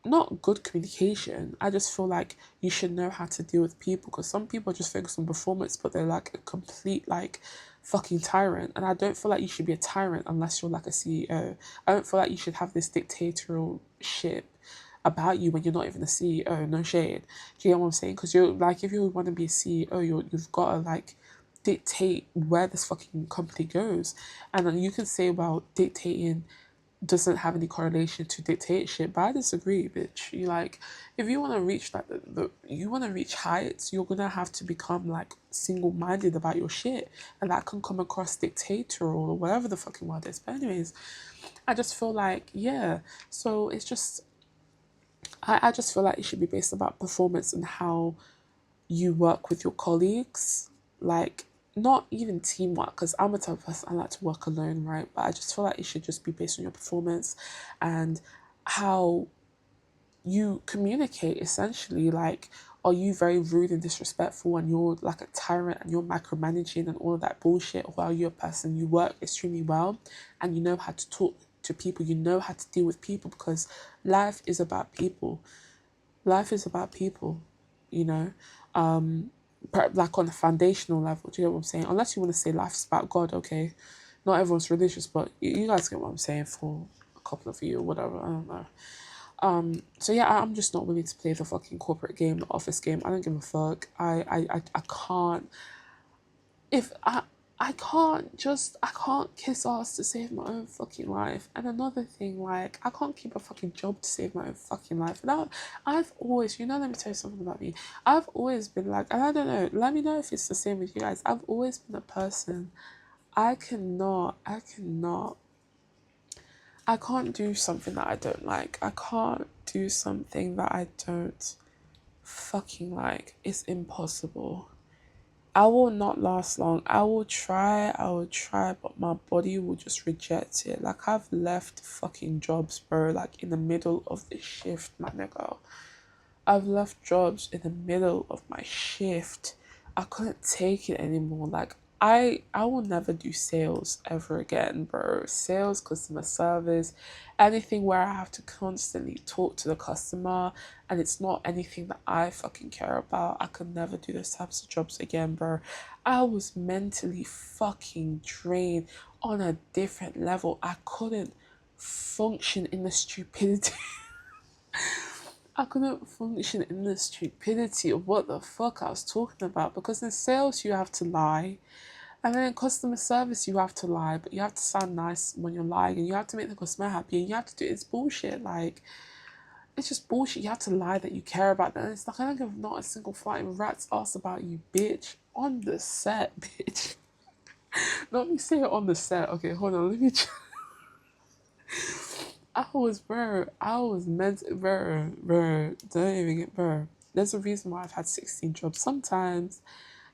not good communication. I just feel like you should know how to deal with people, because some people just focus on performance, but they're like a complete like fucking tyrant. And I don't feel like you should be a tyrant unless you're like a CEO. I don't feel like you should have this dictatorial shit about you when you're not even a CEO. No shade. Do you get what I'm saying? Because you're like, if you want to be a CEO, you've got to like dictate where this fucking company goes. And then you can say, well, dictating doesn't have any correlation to dictatorship, but I disagree, bitch. You like, if you want to reach like you want to reach heights, you're gonna have to become like single-minded about your shit, and that can come across dictatorial or whatever the fucking word is. But anyways, I just feel like, yeah, so it's just, I just feel like it should be based about performance and how you work with your colleagues, like, not even teamwork, because I'm a type of person, I like to work alone, right? But I just feel like it should just be based on your performance and how you communicate essentially like, are you very rude and disrespectful and you're like a tyrant and you're micromanaging and all of that bullshit, or are you a person you work extremely well and you know how to talk to people, you know how to deal with people, because life is about people. Life is about people, you know, like on a foundational level. Do you get what I'm saying? Unless you want to say life's about God, okay. Not everyone's religious, but you guys get what I'm saying for a couple of you or whatever. I don't know. So yeah, I'm just not willing to play the fucking corporate game, the office game. I don't give a fuck. I can't. If I can't kiss ass to save my own fucking life. And another thing, like, I can't keep a fucking job to save my own fucking life. Now, I've always, let me tell you something about me. I've always been like, and I don't know, let me know if it's the same with you guys. I've always been a person, I can't do something that I don't like. I can't do something that I don't fucking like. It's impossible. I will not last long. I will try, but my body will just reject it. Like, I've left fucking jobs, bro, like in the middle of the shift, my nigga. I've left jobs in the middle of my shift. I couldn't take it anymore. Like, I will never do sales ever again, bro. Sales, customer service, anything where I have to constantly talk to the customer and it's not anything that I fucking care about. I could never do those types of jobs again, bro. I was mentally fucking drained on a different level. I couldn't function in the stupidity. I couldn't function in the stupidity of what the fuck I was talking about, because in sales you have to lie, and then in customer service you have to lie, but you have to sound nice when you're lying, and you have to make the customer happy, and you have to do it's bullshit. Like, it's just bullshit. You have to lie that you care about them. And it's like, I don't give not a single flying rat's ass about you, bitch. On the set, bitch. Let me say it on the set. Okay, hold on. Let me. I was meant, bro, don't even get, bro. There's a reason why I've had 16 jobs. Sometimes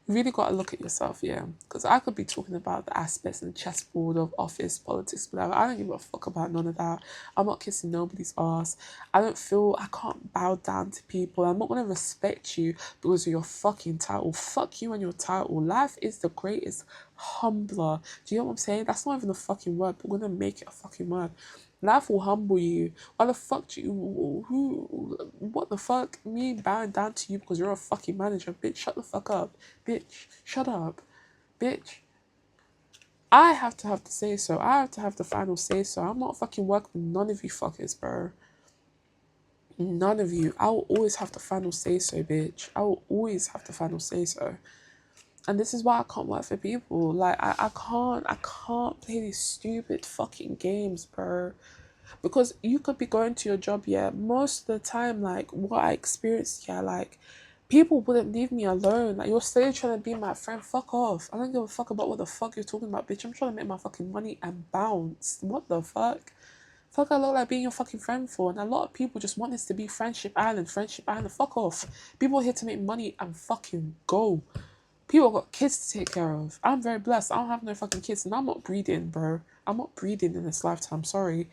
you really got to look at yourself, yeah. Because I could be talking about the aspects and the chessboard of office politics, whatever. I don't give a fuck about none of that. I'm not kissing nobody's ass. I can't bow down to people. I'm not going to respect you because of your fucking title. Fuck you and your title. Life is the greatest humbler. Do you know what I'm saying? That's not even a fucking word, but we're going to make it a fucking word. Life will humble you. Why the fuck do you, what the fuck? Me bowing down to you because you're a fucking manager? Bitch, shut the fuck up. Bitch, shut up. Bitch. I have to have the say so. I have to have the final say so. I'm not fucking working with none of you fuckers, bro. None of you. I will always have the final say so, bitch. I will always have the final say so. And this is why I can't work for people. Like, I can't play these stupid fucking games, bro. Because you could be going to your job, yeah, most of the time, like, what I experienced, yeah, like, people wouldn't leave me alone. Like, you're still trying to be my friend. Fuck off. I don't give a fuck about what the fuck you're talking about, bitch. I'm trying to make my fucking money and bounce. What the fuck? Fuck, I look like being your fucking friend for. And a lot of people just want this to be Friendship Island. Fuck off. People are here to make money and fucking go. People got kids to take care of. I'm very blessed. I don't have no fucking kids, and I'm not breeding, bro. I'm not breeding in this lifetime. Sorry.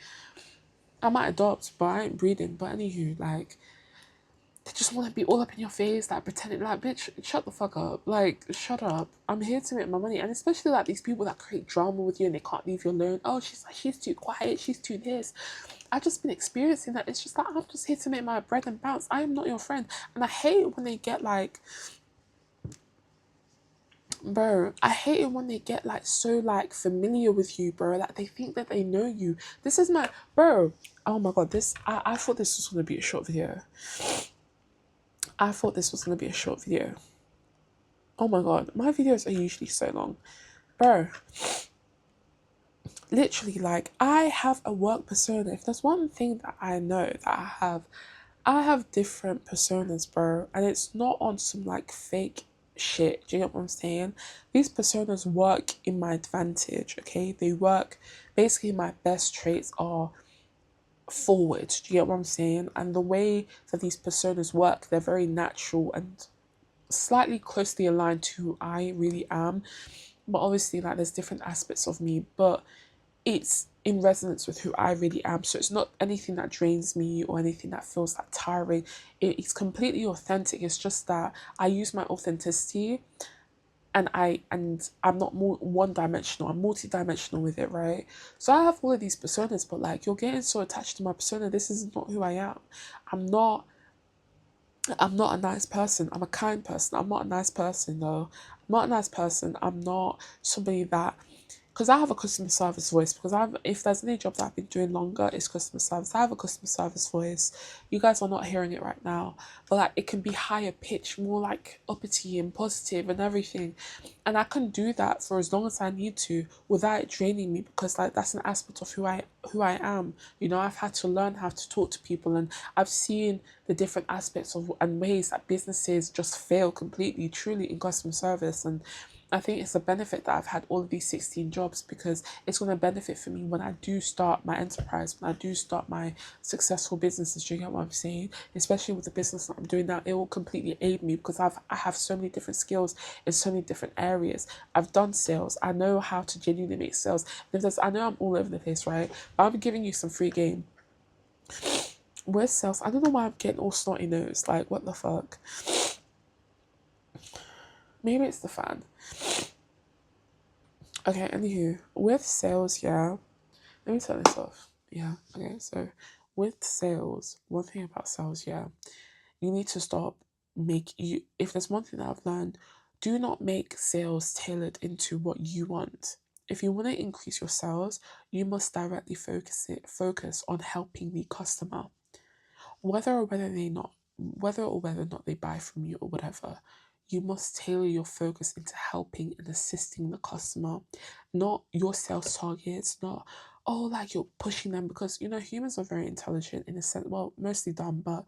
I might adopt, but I ain't breeding. But anywho, like, they just want to be all up in your face, like, pretending, like, bitch, shut the fuck up. Like, shut up. I'm here to make my money. And especially, like, these people that create drama with you and they can't leave you alone. Oh, she's too quiet. She's too this. I've just been experiencing that. It's just like, I'm just here to make my bread and bounce. I am not your friend. And I hate it when they get, like, bro, I hate it when they get, like, so, like, familiar with you, bro. Like, they think that they know you. This is my, bro, oh my god, I thought this was going to be a short video. Oh my god, my videos are usually so long. Bro, literally, like, I have a work persona. If there's one thing that I know that I have different personas, bro. And it's not on some, like, fake shit. Do you get what I'm saying? These personas work in my advantage, okay? They work, basically my best traits are forward. Do you get what I'm saying? And the way that these personas work, they're very natural and slightly closely aligned to who I really am. But obviously, like, there's different aspects of me, but it's in resonance with who I really am. So it's not anything that drains me or anything that feels like tiring. It's completely authentic. It's just that I use my authenticity, and I'm not more one dimensional. I'm multi-dimensional with it, right? So I have all of these personas, but like, you're getting so attached to my persona. This is not who I am. I'm not I'm not a nice person. I'm a kind person. I'm not a nice person though. I'm not a nice person. I'm not somebody that, because I have a customer service voice. Because if there's any jobs I've been doing longer, it's customer service. I have a customer service voice. You guys are not hearing it right now, but like, it can be higher pitch, more like uppity and positive and everything, and I can do that for as long as I need to without it draining me, because like, that's an aspect of who I am. You know, I've had to learn how to talk to people, and I've seen the different aspects of and ways that businesses just fail completely, truly, in customer service. And I think it's a benefit that I've had all of these 16 jobs, because it's going to benefit for me when I do start my enterprise, when I do start my successful businesses. Do you get what I'm saying? Especially with the business that I'm doing now, it will completely aid me, because I have so many different skills in so many different areas. I've done sales. I know how to genuinely make sales. I know I'm all over the place, right? But I'll be giving you some free game. Where's sales? I don't know why I'm getting all snotty nose. Like, what the fuck? Maybe it's the fan. Okay, anywho, with sales, yeah. Let me turn this off. Yeah, okay, so with sales, one thing about sales, yeah, you need to stop if there's one thing that I've learned, do not make sales tailored into what you want. If you want to increase your sales, you must directly focus on helping the customer. Whether or whether not they buy from you or whatever, you must tailor your focus into helping and assisting the customer, not your sales targets, not, oh, like, you're pushing them, because humans are very intelligent in a sense, well, mostly dumb, but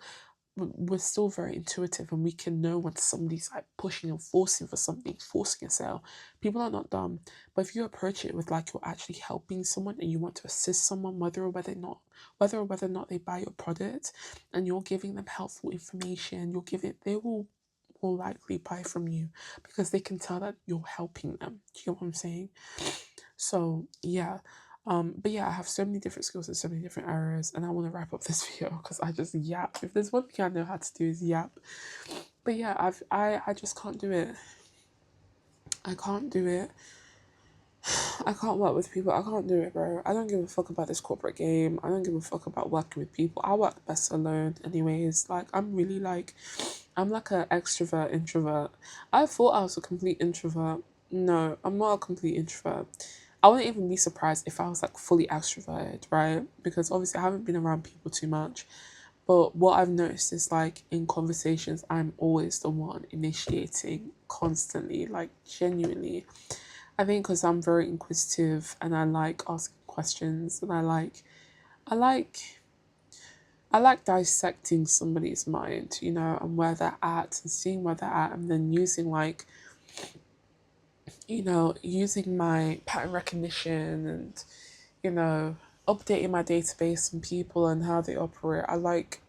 we're still very intuitive, and we can know when somebody's like pushing and forcing for something, forcing a sale. People are not dumb, but if you approach it with like, you're actually helping someone and you want to assist someone, whether or whether or not they buy your product, and you're giving them helpful information, they will more likely buy from you, because they can tell that you're helping them. Do you get what I'm saying? So yeah. But yeah, I have so many different skills in so many different areas, and I want to wrap up this video because I just yap. If there's one thing I know how to do is yap. But yeah, I just can't do it. I can't do it. I can't work with people. I can't do it, bro. I don't give a fuck about this corporate game. I don't give a fuck about working with people. I work best alone anyways. Like, I'm like an extrovert introvert. I thought I was a complete introvert. No, I'm not a complete introvert. I wouldn't even be surprised if I was like fully extroverted, right? Because obviously I haven't been around people too much. But what I've noticed is, like, in conversations, I'm always the one initiating constantly, like, genuinely. I think because I'm very inquisitive and I like asking questions, and I like I like dissecting somebody's mind, and where they're at, and seeing where they're at, and then using my pattern recognition, and you know, updating my database on people and how they operate. I like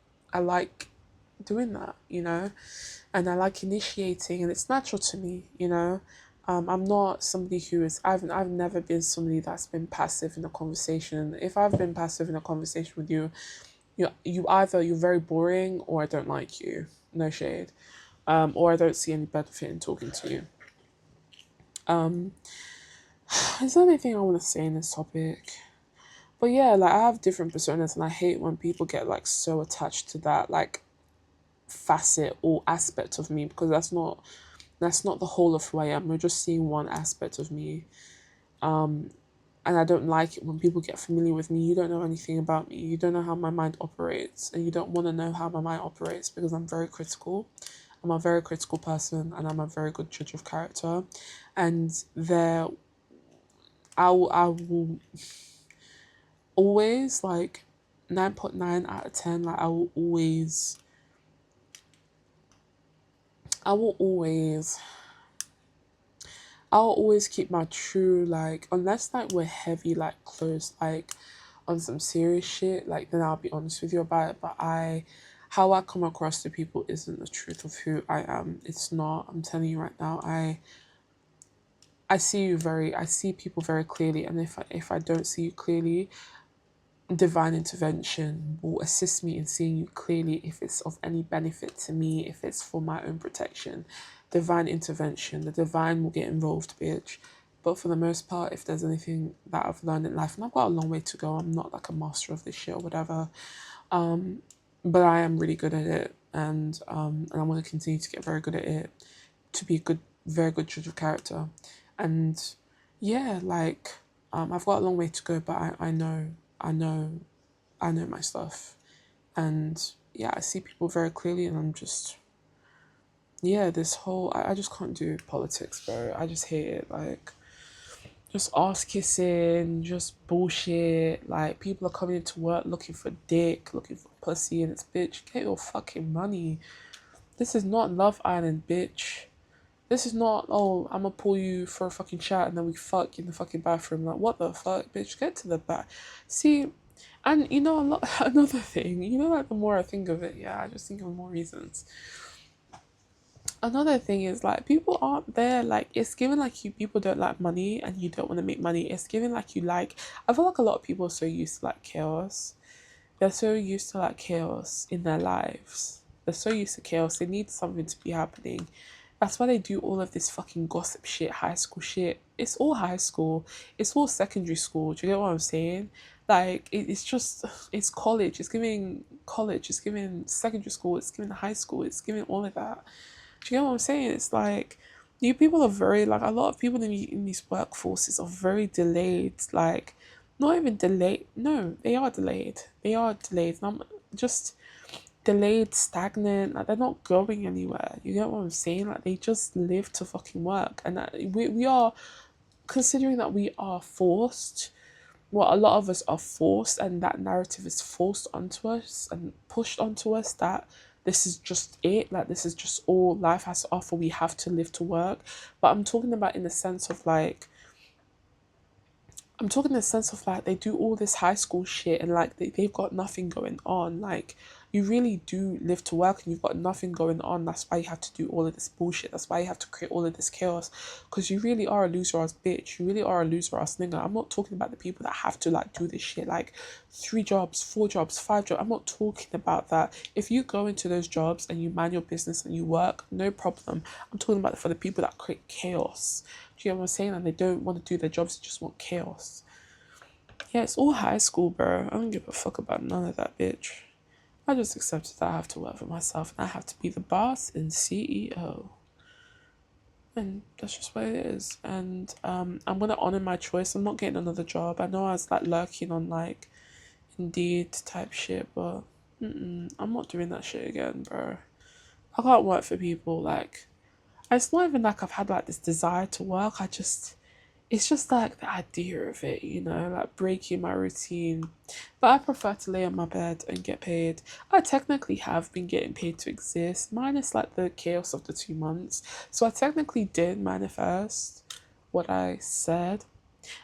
doing that, and I like initiating, and it's natural to me. I'm not somebody I've never been somebody that's been passive in a conversation. If I've been passive in a conversation with you, you're very boring, or I don't like you. No shade. Or I don't see any benefit in talking to you. Um, is there anything I want to say in this topic? But yeah, like, I have different personas, and I hate when people get like so attached to that like facet or aspect of me, because that's not the whole of who I am. We're just seeing one aspect of me. Um, and I don't like it when people get familiar with me. You don't know anything about me. You don't know how my mind operates, and you don't want to know how my mind operates, because I'm very critical. I'm a very critical person, and I'm a very good judge of character. And I will always, like, 9.9 out of 10, like, I will always I'll always keep my true, like, unless like we're heavy, like close, like on some serious shit, like, then I'll be honest with you about it. But how I come across to people isn't the truth of who I am. It's not. I'm telling you right now. I I see people very clearly, and if I don't see you clearly, divine intervention will assist me in seeing you clearly if it's of any benefit to me, if it's for my own protection. Divine intervention, the divine will get involved, bitch. But for the most part, if there's anything that I've learned in life, and I've got a long way to go, I'm not like a master of this shit or whatever. But I am really good at it, and I want to continue to get very good at it, to be a good, very good judge of character, and yeah, like I've got a long way to go, but I know, I know my stuff, and yeah, I see people very clearly, and I'm just yeah, this whole I just can't do politics, bro. I just hate it, like just ass kissing, just bullshit. Like people are coming into work looking for dick, looking for pussy, and it's bitch. Get your fucking money. This is not Love Island, bitch. This is not, oh, I'm gonna pull you for a fucking chat and then we fuck in the fucking bathroom. Like, what the fuck, bitch? Get to the back. See, and you know, another thing, you know, like the more I think of it, yeah, I just think of more reasons. Another thing is like people aren't there, like it's given like you people don't like money and you don't want to make money. It's given like you like, I feel like a lot of people are so used to like chaos. They're so used to like chaos in their lives. They're so used to chaos. They need something to be happening. That's why they do all of this fucking gossip shit, high school shit. It's all high school. It's all secondary school. Do you get what I'm saying? Like it's just it's college. It's giving college. It's giving secondary school. It's giving high school. It's giving all of that. Do you get what I'm saying? It's like you people are very like a lot of people in these workforces are very delayed. Like not even delayed. No, they are delayed. They are delayed. And I'm just delayed, stagnant. Like they're not going anywhere. You get what I'm saying? Like they just live to fucking work. And we are considering that we are forced. Well, a lot of us are forced, and that narrative is forced onto us and pushed onto us that this is just it, like this is just all life has to offer. We have to live to work. But I'm talking about in the sense of like I'm talking in the sense of like they do all this high school shit and like they've got nothing going on. Like you really do live to work and you've got nothing going on. That's why you have to do all of this bullshit. That's why you have to create all of this chaos. Because you really are a loser ass bitch. You really are a loser ass nigga. I'm not talking about the people that have to like do this shit like 3 jobs, 4 jobs, 5 jobs. I'm not talking about that. If you go into those jobs and you mind your business and you work, no problem. I'm talking about for the people that create chaos. Do you know what I'm saying? And they don't want to do their jobs, they just want chaos. Yeah, it's all high school, bro. I don't give a fuck about none of that, bitch. I just accepted that I have to work for myself and I have to be the boss and CEO. And that's just what it is. And I'm gonna honor my choice. I'm not getting another job. I know I was like lurking on like Indeed type shit, but I'm not doing that shit again, bro. I can't work for people like it's not even like I've had like this desire to work. It's just like the idea of it, you know, like breaking my routine. But I prefer to lay on my bed and get paid. I technically have been getting paid to exist, minus like the chaos of the 2 months. So I technically did manifest what I said.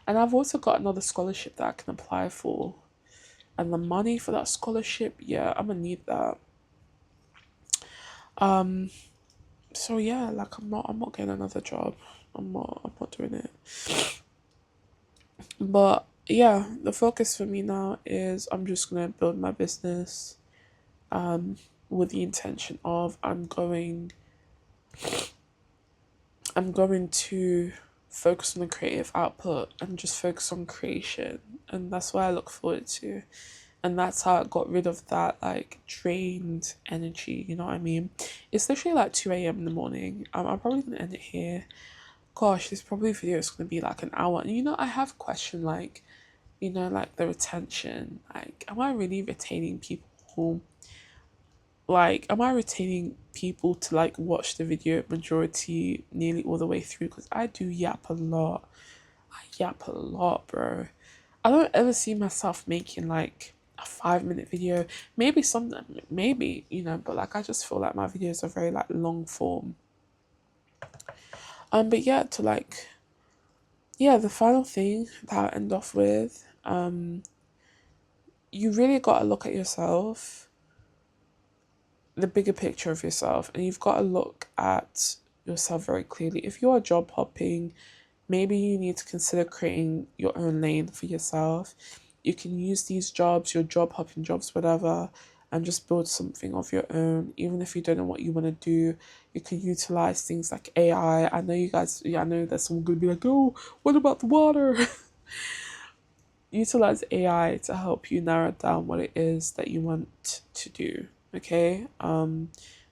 And I've also got another scholarship that I can apply for. And the money for that scholarship, yeah, I'm gonna need that. Um, so yeah, like I'm not getting another job. I'm not doing it. But yeah, the focus for me now is I'm just gonna build my business with the intention of I'm going to focus on the creative output and just focus on creation, and that's what I look forward to. And that's how I got rid of that like drained energy, you know what I mean? It's literally like 2 a.m. in the morning. I'm probably gonna end it here. Gosh, this probably video is gonna be like an hour. And you know, I have questioned like, you know, like the retention. Like, am I really retaining people? Like, am I retaining people to like watch the video majority nearly all the way through? Because I do yap a lot. I yap a lot, bro. I don't ever see myself making like a 5 minute video. Maybe some, maybe, you know, but like I just feel like my videos are very like long form. But yeah, to like, yeah, the final thing that I end off with, you really got to look at yourself, the bigger picture of yourself, and you've got to look at yourself very clearly. If you're job hopping, maybe you need to consider creating your own lane for yourself. You can use these jobs, your job hopping jobs, whatever, and just build something of your own. Even if you don't know what you want to do, you can utilize things like AI. I know you guys, yeah, I know that someone going to be like, oh, what about the water? Utilize AI to help you narrow down what it is that you want to do. Okay.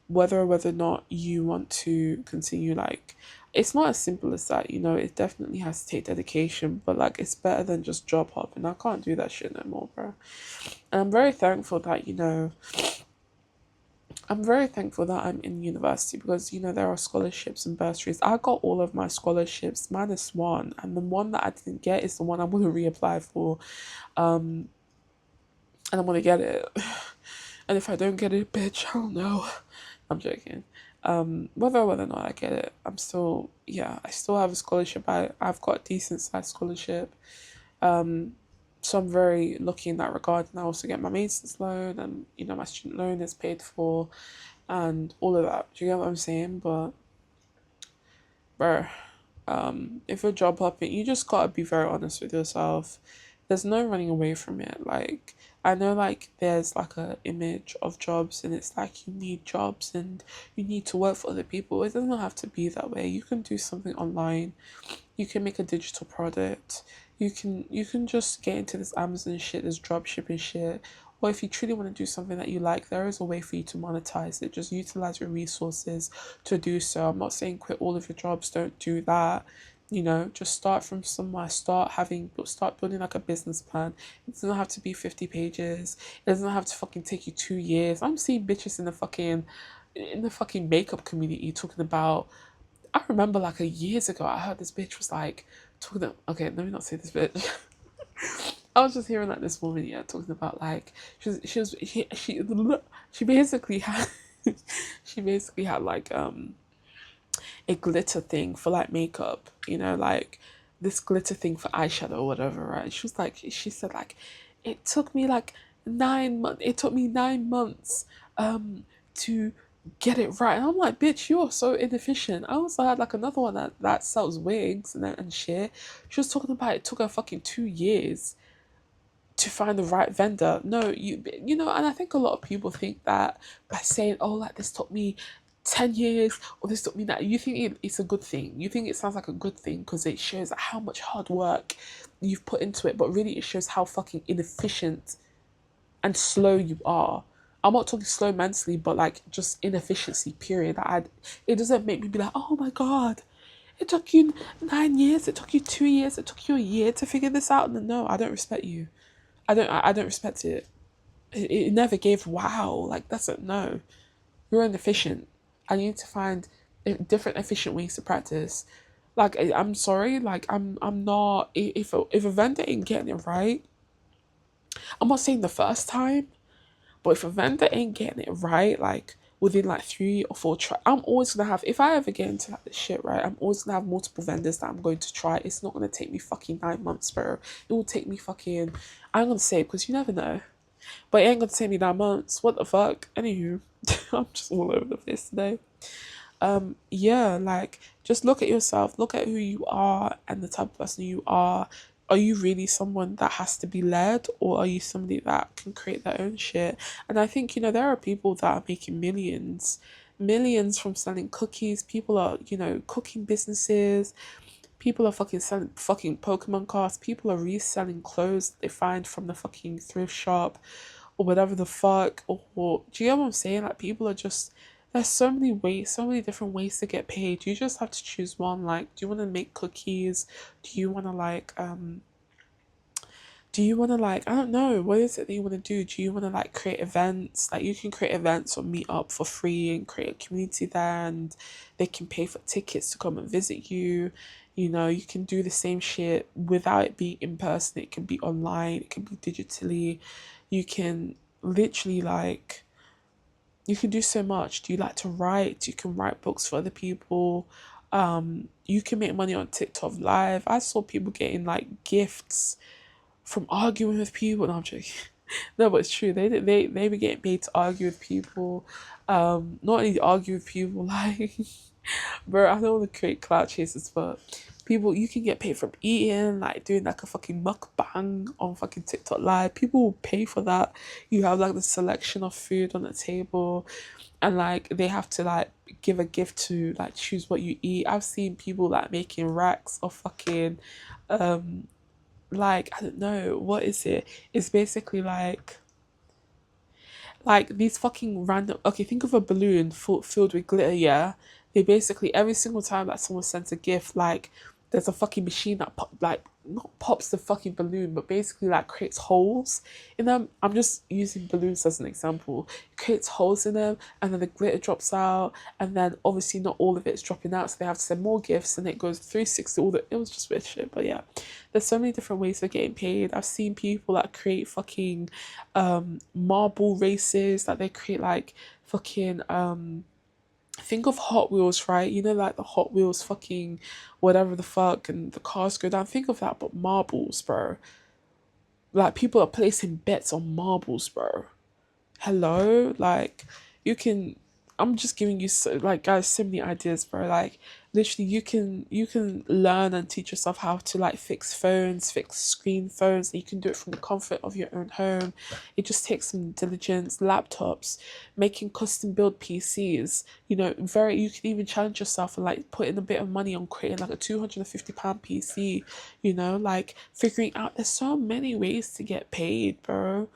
Whether or not you want to continue, like, it's not as simple as that, it definitely has to take dedication, but like it's better than just job hopping. I can't do that shit no more, bro. And I'm very thankful that, I'm very thankful that I'm in university because, there are scholarships and bursaries. I got all of my scholarships minus one, and the one that I didn't get is the one I'm going to reapply for. Um, and I'm going to get it. And if I don't get it, bitch, I don't know. I'm joking. Whether or not I get it, I still have a scholarship. I've got a decent sized scholarship. Um, so I'm very lucky in that regard. And I also get my maintenance loan, and, my student loan is paid for, and all of that. Do you get what I'm saying? But, bro, if you're job hopping, you just gotta be very honest with yourself. There's no running away from it. Like, I know, like, there's like a image of jobs, and it's like you need jobs and you need to work for other people. It doesn't have to be that way. You can do something online. You can make a digital product. You can just get into this Amazon shit, this drop shipping shit. Or if you truly want to do something that you like, there is a way for you to monetize it. Just utilize your resources to do so. I'm not saying quit all of your jobs, don't do that. Just start from somewhere. Start building like a business plan. It doesn't have to be 50 pages. It doesn't have to fucking take you 2 years. I'm seeing bitches in the fucking makeup community talking about. I remember like years ago, I heard this bitch was like talking. Okay, let me not say this bitch. I was just hearing like this woman, yeah, talking about like she basically had she basically had like a glitter thing for like makeup, like this glitter thing for eyeshadow or whatever, right? She said like it took me 9 months to get it right. And I'm like, bitch, you're so inefficient. I also had like another one that sells wigs and shit. She was talking about it took her fucking 2 years to find the right vendor. No, and I think a lot of people think that by saying, oh, like this took me 10 years or this took me that, you think it's a good thing. You think it sounds like a good thing because it shows how much hard work you've put into it, but really it shows how fucking inefficient and slow you are. I'm not talking slow mentally, but like just inefficiency, period. It doesn't make me be like, oh my God, it took you 9 years, it took you 2 years, it took you a year to figure this out. No, I don't respect you. I don't respect it. It never gave wow. Like that's a no. You're inefficient. I need to find different efficient ways to practice. Like I'm sorry. Like I'm not. If a vendor ain't getting it right, I'm not saying the first time, but if a vendor ain't getting it right, like within like 3 or 4 try, I'm always gonna have. If I ever get into like this shit, right, I'm always gonna have multiple vendors that I'm going to try. It's not gonna take me fucking 9 months, bro. It will take me fucking. I'm gonna say it because you never know, but it ain't gonna take me 9 months. What the fuck? Anywho, I'm just all over the place today. Yeah, like just look at yourself, look at who you are and the type of person you are. Are you really someone that has to be led, or are you somebody that can create their own shit? And I think, there are people that are making millions from selling cookies. People are, cooking businesses. People are fucking selling fucking Pokemon cards. People are reselling clothes they find from the fucking thrift shop or whatever the fuck. Or do you get what I'm saying? Like people are just, there's so many ways, so many different ways to get paid. You just have to choose one. Like, do you want to make cookies? Do you want to I don't know, what is it that you want to do? Do you want to create events? Like you can create events or meet up for free and create a community there, and they can pay for tickets to come and visit you. You can do the same shit without it being in person. It can be online, it can be digitally. You can literally you can do so much. Do you like to write? You can write books for other people. You can make money on TikTok live. I saw people getting gifts from arguing with people. No, I'm joking. No, but it's true. They be getting paid to argue with people. Not only argue with people, bro, I don't want to create clout chasers, but People, you can get paid from eating, like doing like a fucking mukbang on fucking TikTok live. People will pay for that. You have like the selection of food on the table, and like they have to like give a gift to like choose what you eat. I've seen people like making racks of fucking like, I don't know, what is it? It's basically like these fucking random. Okay, think of a balloon filled with glitter. Yeah, they basically every single time that someone sends a gift, like there's a fucking machine that like not pops the fucking balloon, but basically like creates holes in them. I'm just using balloons as an example. It creates holes in them, and then the glitter drops out, and then obviously not all of it's dropping out, so they have to send more gifts, and it goes 360. All the it was just weird shit, but yeah, there's so many different ways of getting paid. I've seen people that create fucking marble races, that they create like fucking think of Hot Wheels, right? You know, like the Hot Wheels fucking whatever the fuck, and the cars go down. Think of that, but marbles, bro. Like people are placing bets on marbles, bro. Hello, like you can. I'm just giving you so, like guys, so many ideas, bro. Like literally, you can learn and teach yourself how to like fix phones, fix screen phones. You can do it from the comfort of your own home. It just takes some diligence. Laptops, making custom build PCs. You know, very. You can even challenge yourself and like put in a bit of money on creating like a £250 PC. You know, like figuring out. There's so many ways to get paid, bro.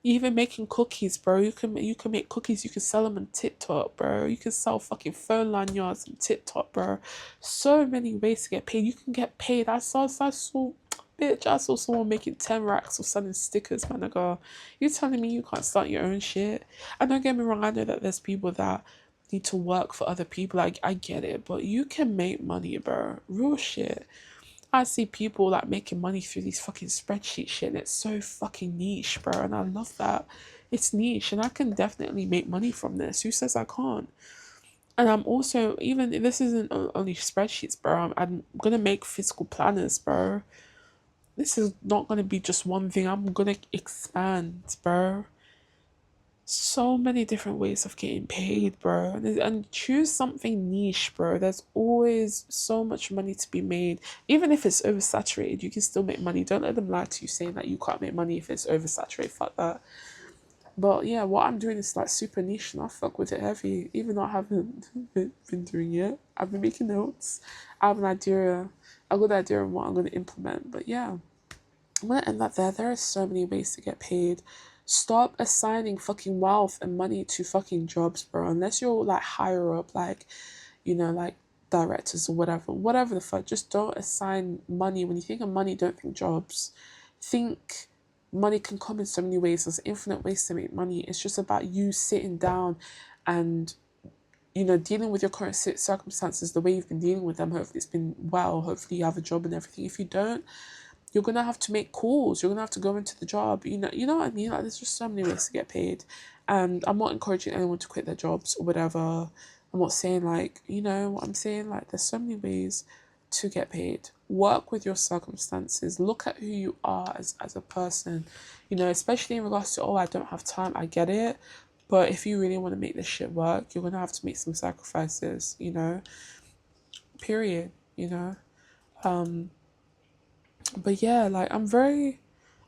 Even making cookies, bro. You can make cookies. You can sell them on TikTok, bro. You can sell fucking phone lanyards on TikTok, bro. So many ways to get paid. You can get paid. Bitch, I saw someone making 10 racks of selling stickers, man. I go, you telling me you can't start your own shit? And don't get me wrong, I know that there's people that need to work for other people. Like, I get it, but you can make money, bro. Real shit. I see people like making money through these fucking spreadsheet shit, and it's so fucking niche, bro. And I love that. It's niche, and I can definitely make money from this. Who says I can't? And I'm also, even if this isn't only spreadsheets, bro, I'm gonna make physical planners, bro. This is not gonna be just one thing. I'm gonna expand, bro. So many different ways of getting paid, bro. And choose something niche, bro. There's always so much money to be made. Even if it's oversaturated, you can still make money. Don't let them lie to you saying that you can't make money if it's oversaturated. Fuck that. But yeah, what I'm doing is like super niche, and I fuck with it heavy. Even though I haven't been doing it, I've been making notes. I have an idea, a good idea on what I'm going to implement. But yeah, I'm gonna end that there. There are so many ways to get paid. Stop assigning fucking wealth and money to fucking jobs, bro. Unless you're like higher up, like, you know, like directors or whatever the fuck. Just don't assign money. When you think of money, don't think jobs. Think money can come in so many ways. There's infinite ways to make money. It's just about you sitting down and, you know, dealing with your current circumstances the way you've been dealing with them. Hopefully it's been well. Hopefully you have a job and everything. If you don't, you're gonna have to make calls. You're gonna have to go into the job. You know what I mean? Like there's just so many ways to get paid, and I'm not encouraging anyone to quit their jobs or whatever. I'm not saying like, you know what I'm saying. Like there's so many ways to get paid. Work with your circumstances. Look at who you are as a person. You know, especially in regards to, oh, I don't have time. I get it, but if you really want to make this shit work, you're gonna have to make some sacrifices. You know, period. You know. But yeah, like I'm very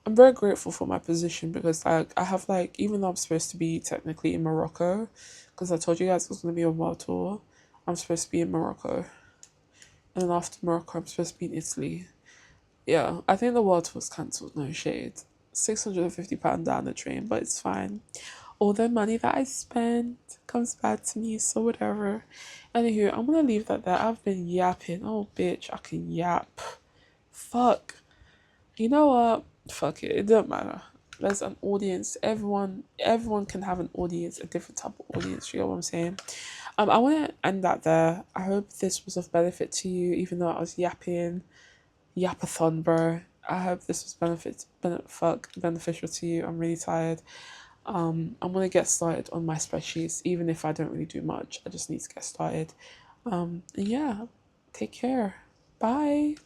grateful for my position, because like I have like, even though I'm supposed to be technically in Morocco, because I told you guys I was gonna be on world tour, I'm supposed to be in Morocco, and then after Morocco I'm supposed to be in Italy. Yeah, I think the world tour's cancelled. No shade. £650 down the train, but it's fine. All the money that I spent comes back to me, so whatever. Anywho, I'm gonna leave that there. I've been yapping. Oh bitch, I can yap. Fuck. You know what? Fuck it. It don't matter. There's an audience. Everyone can have an audience, a different type of audience. You know what I'm saying? I want to end that there. I hope this was of benefit to you, even though I was yapathon, bro. I hope this was beneficial to you. I'm really tired. I'm gonna get started on my spreadsheets, even if I don't really do much. I just need to get started. Yeah. Take care. Bye.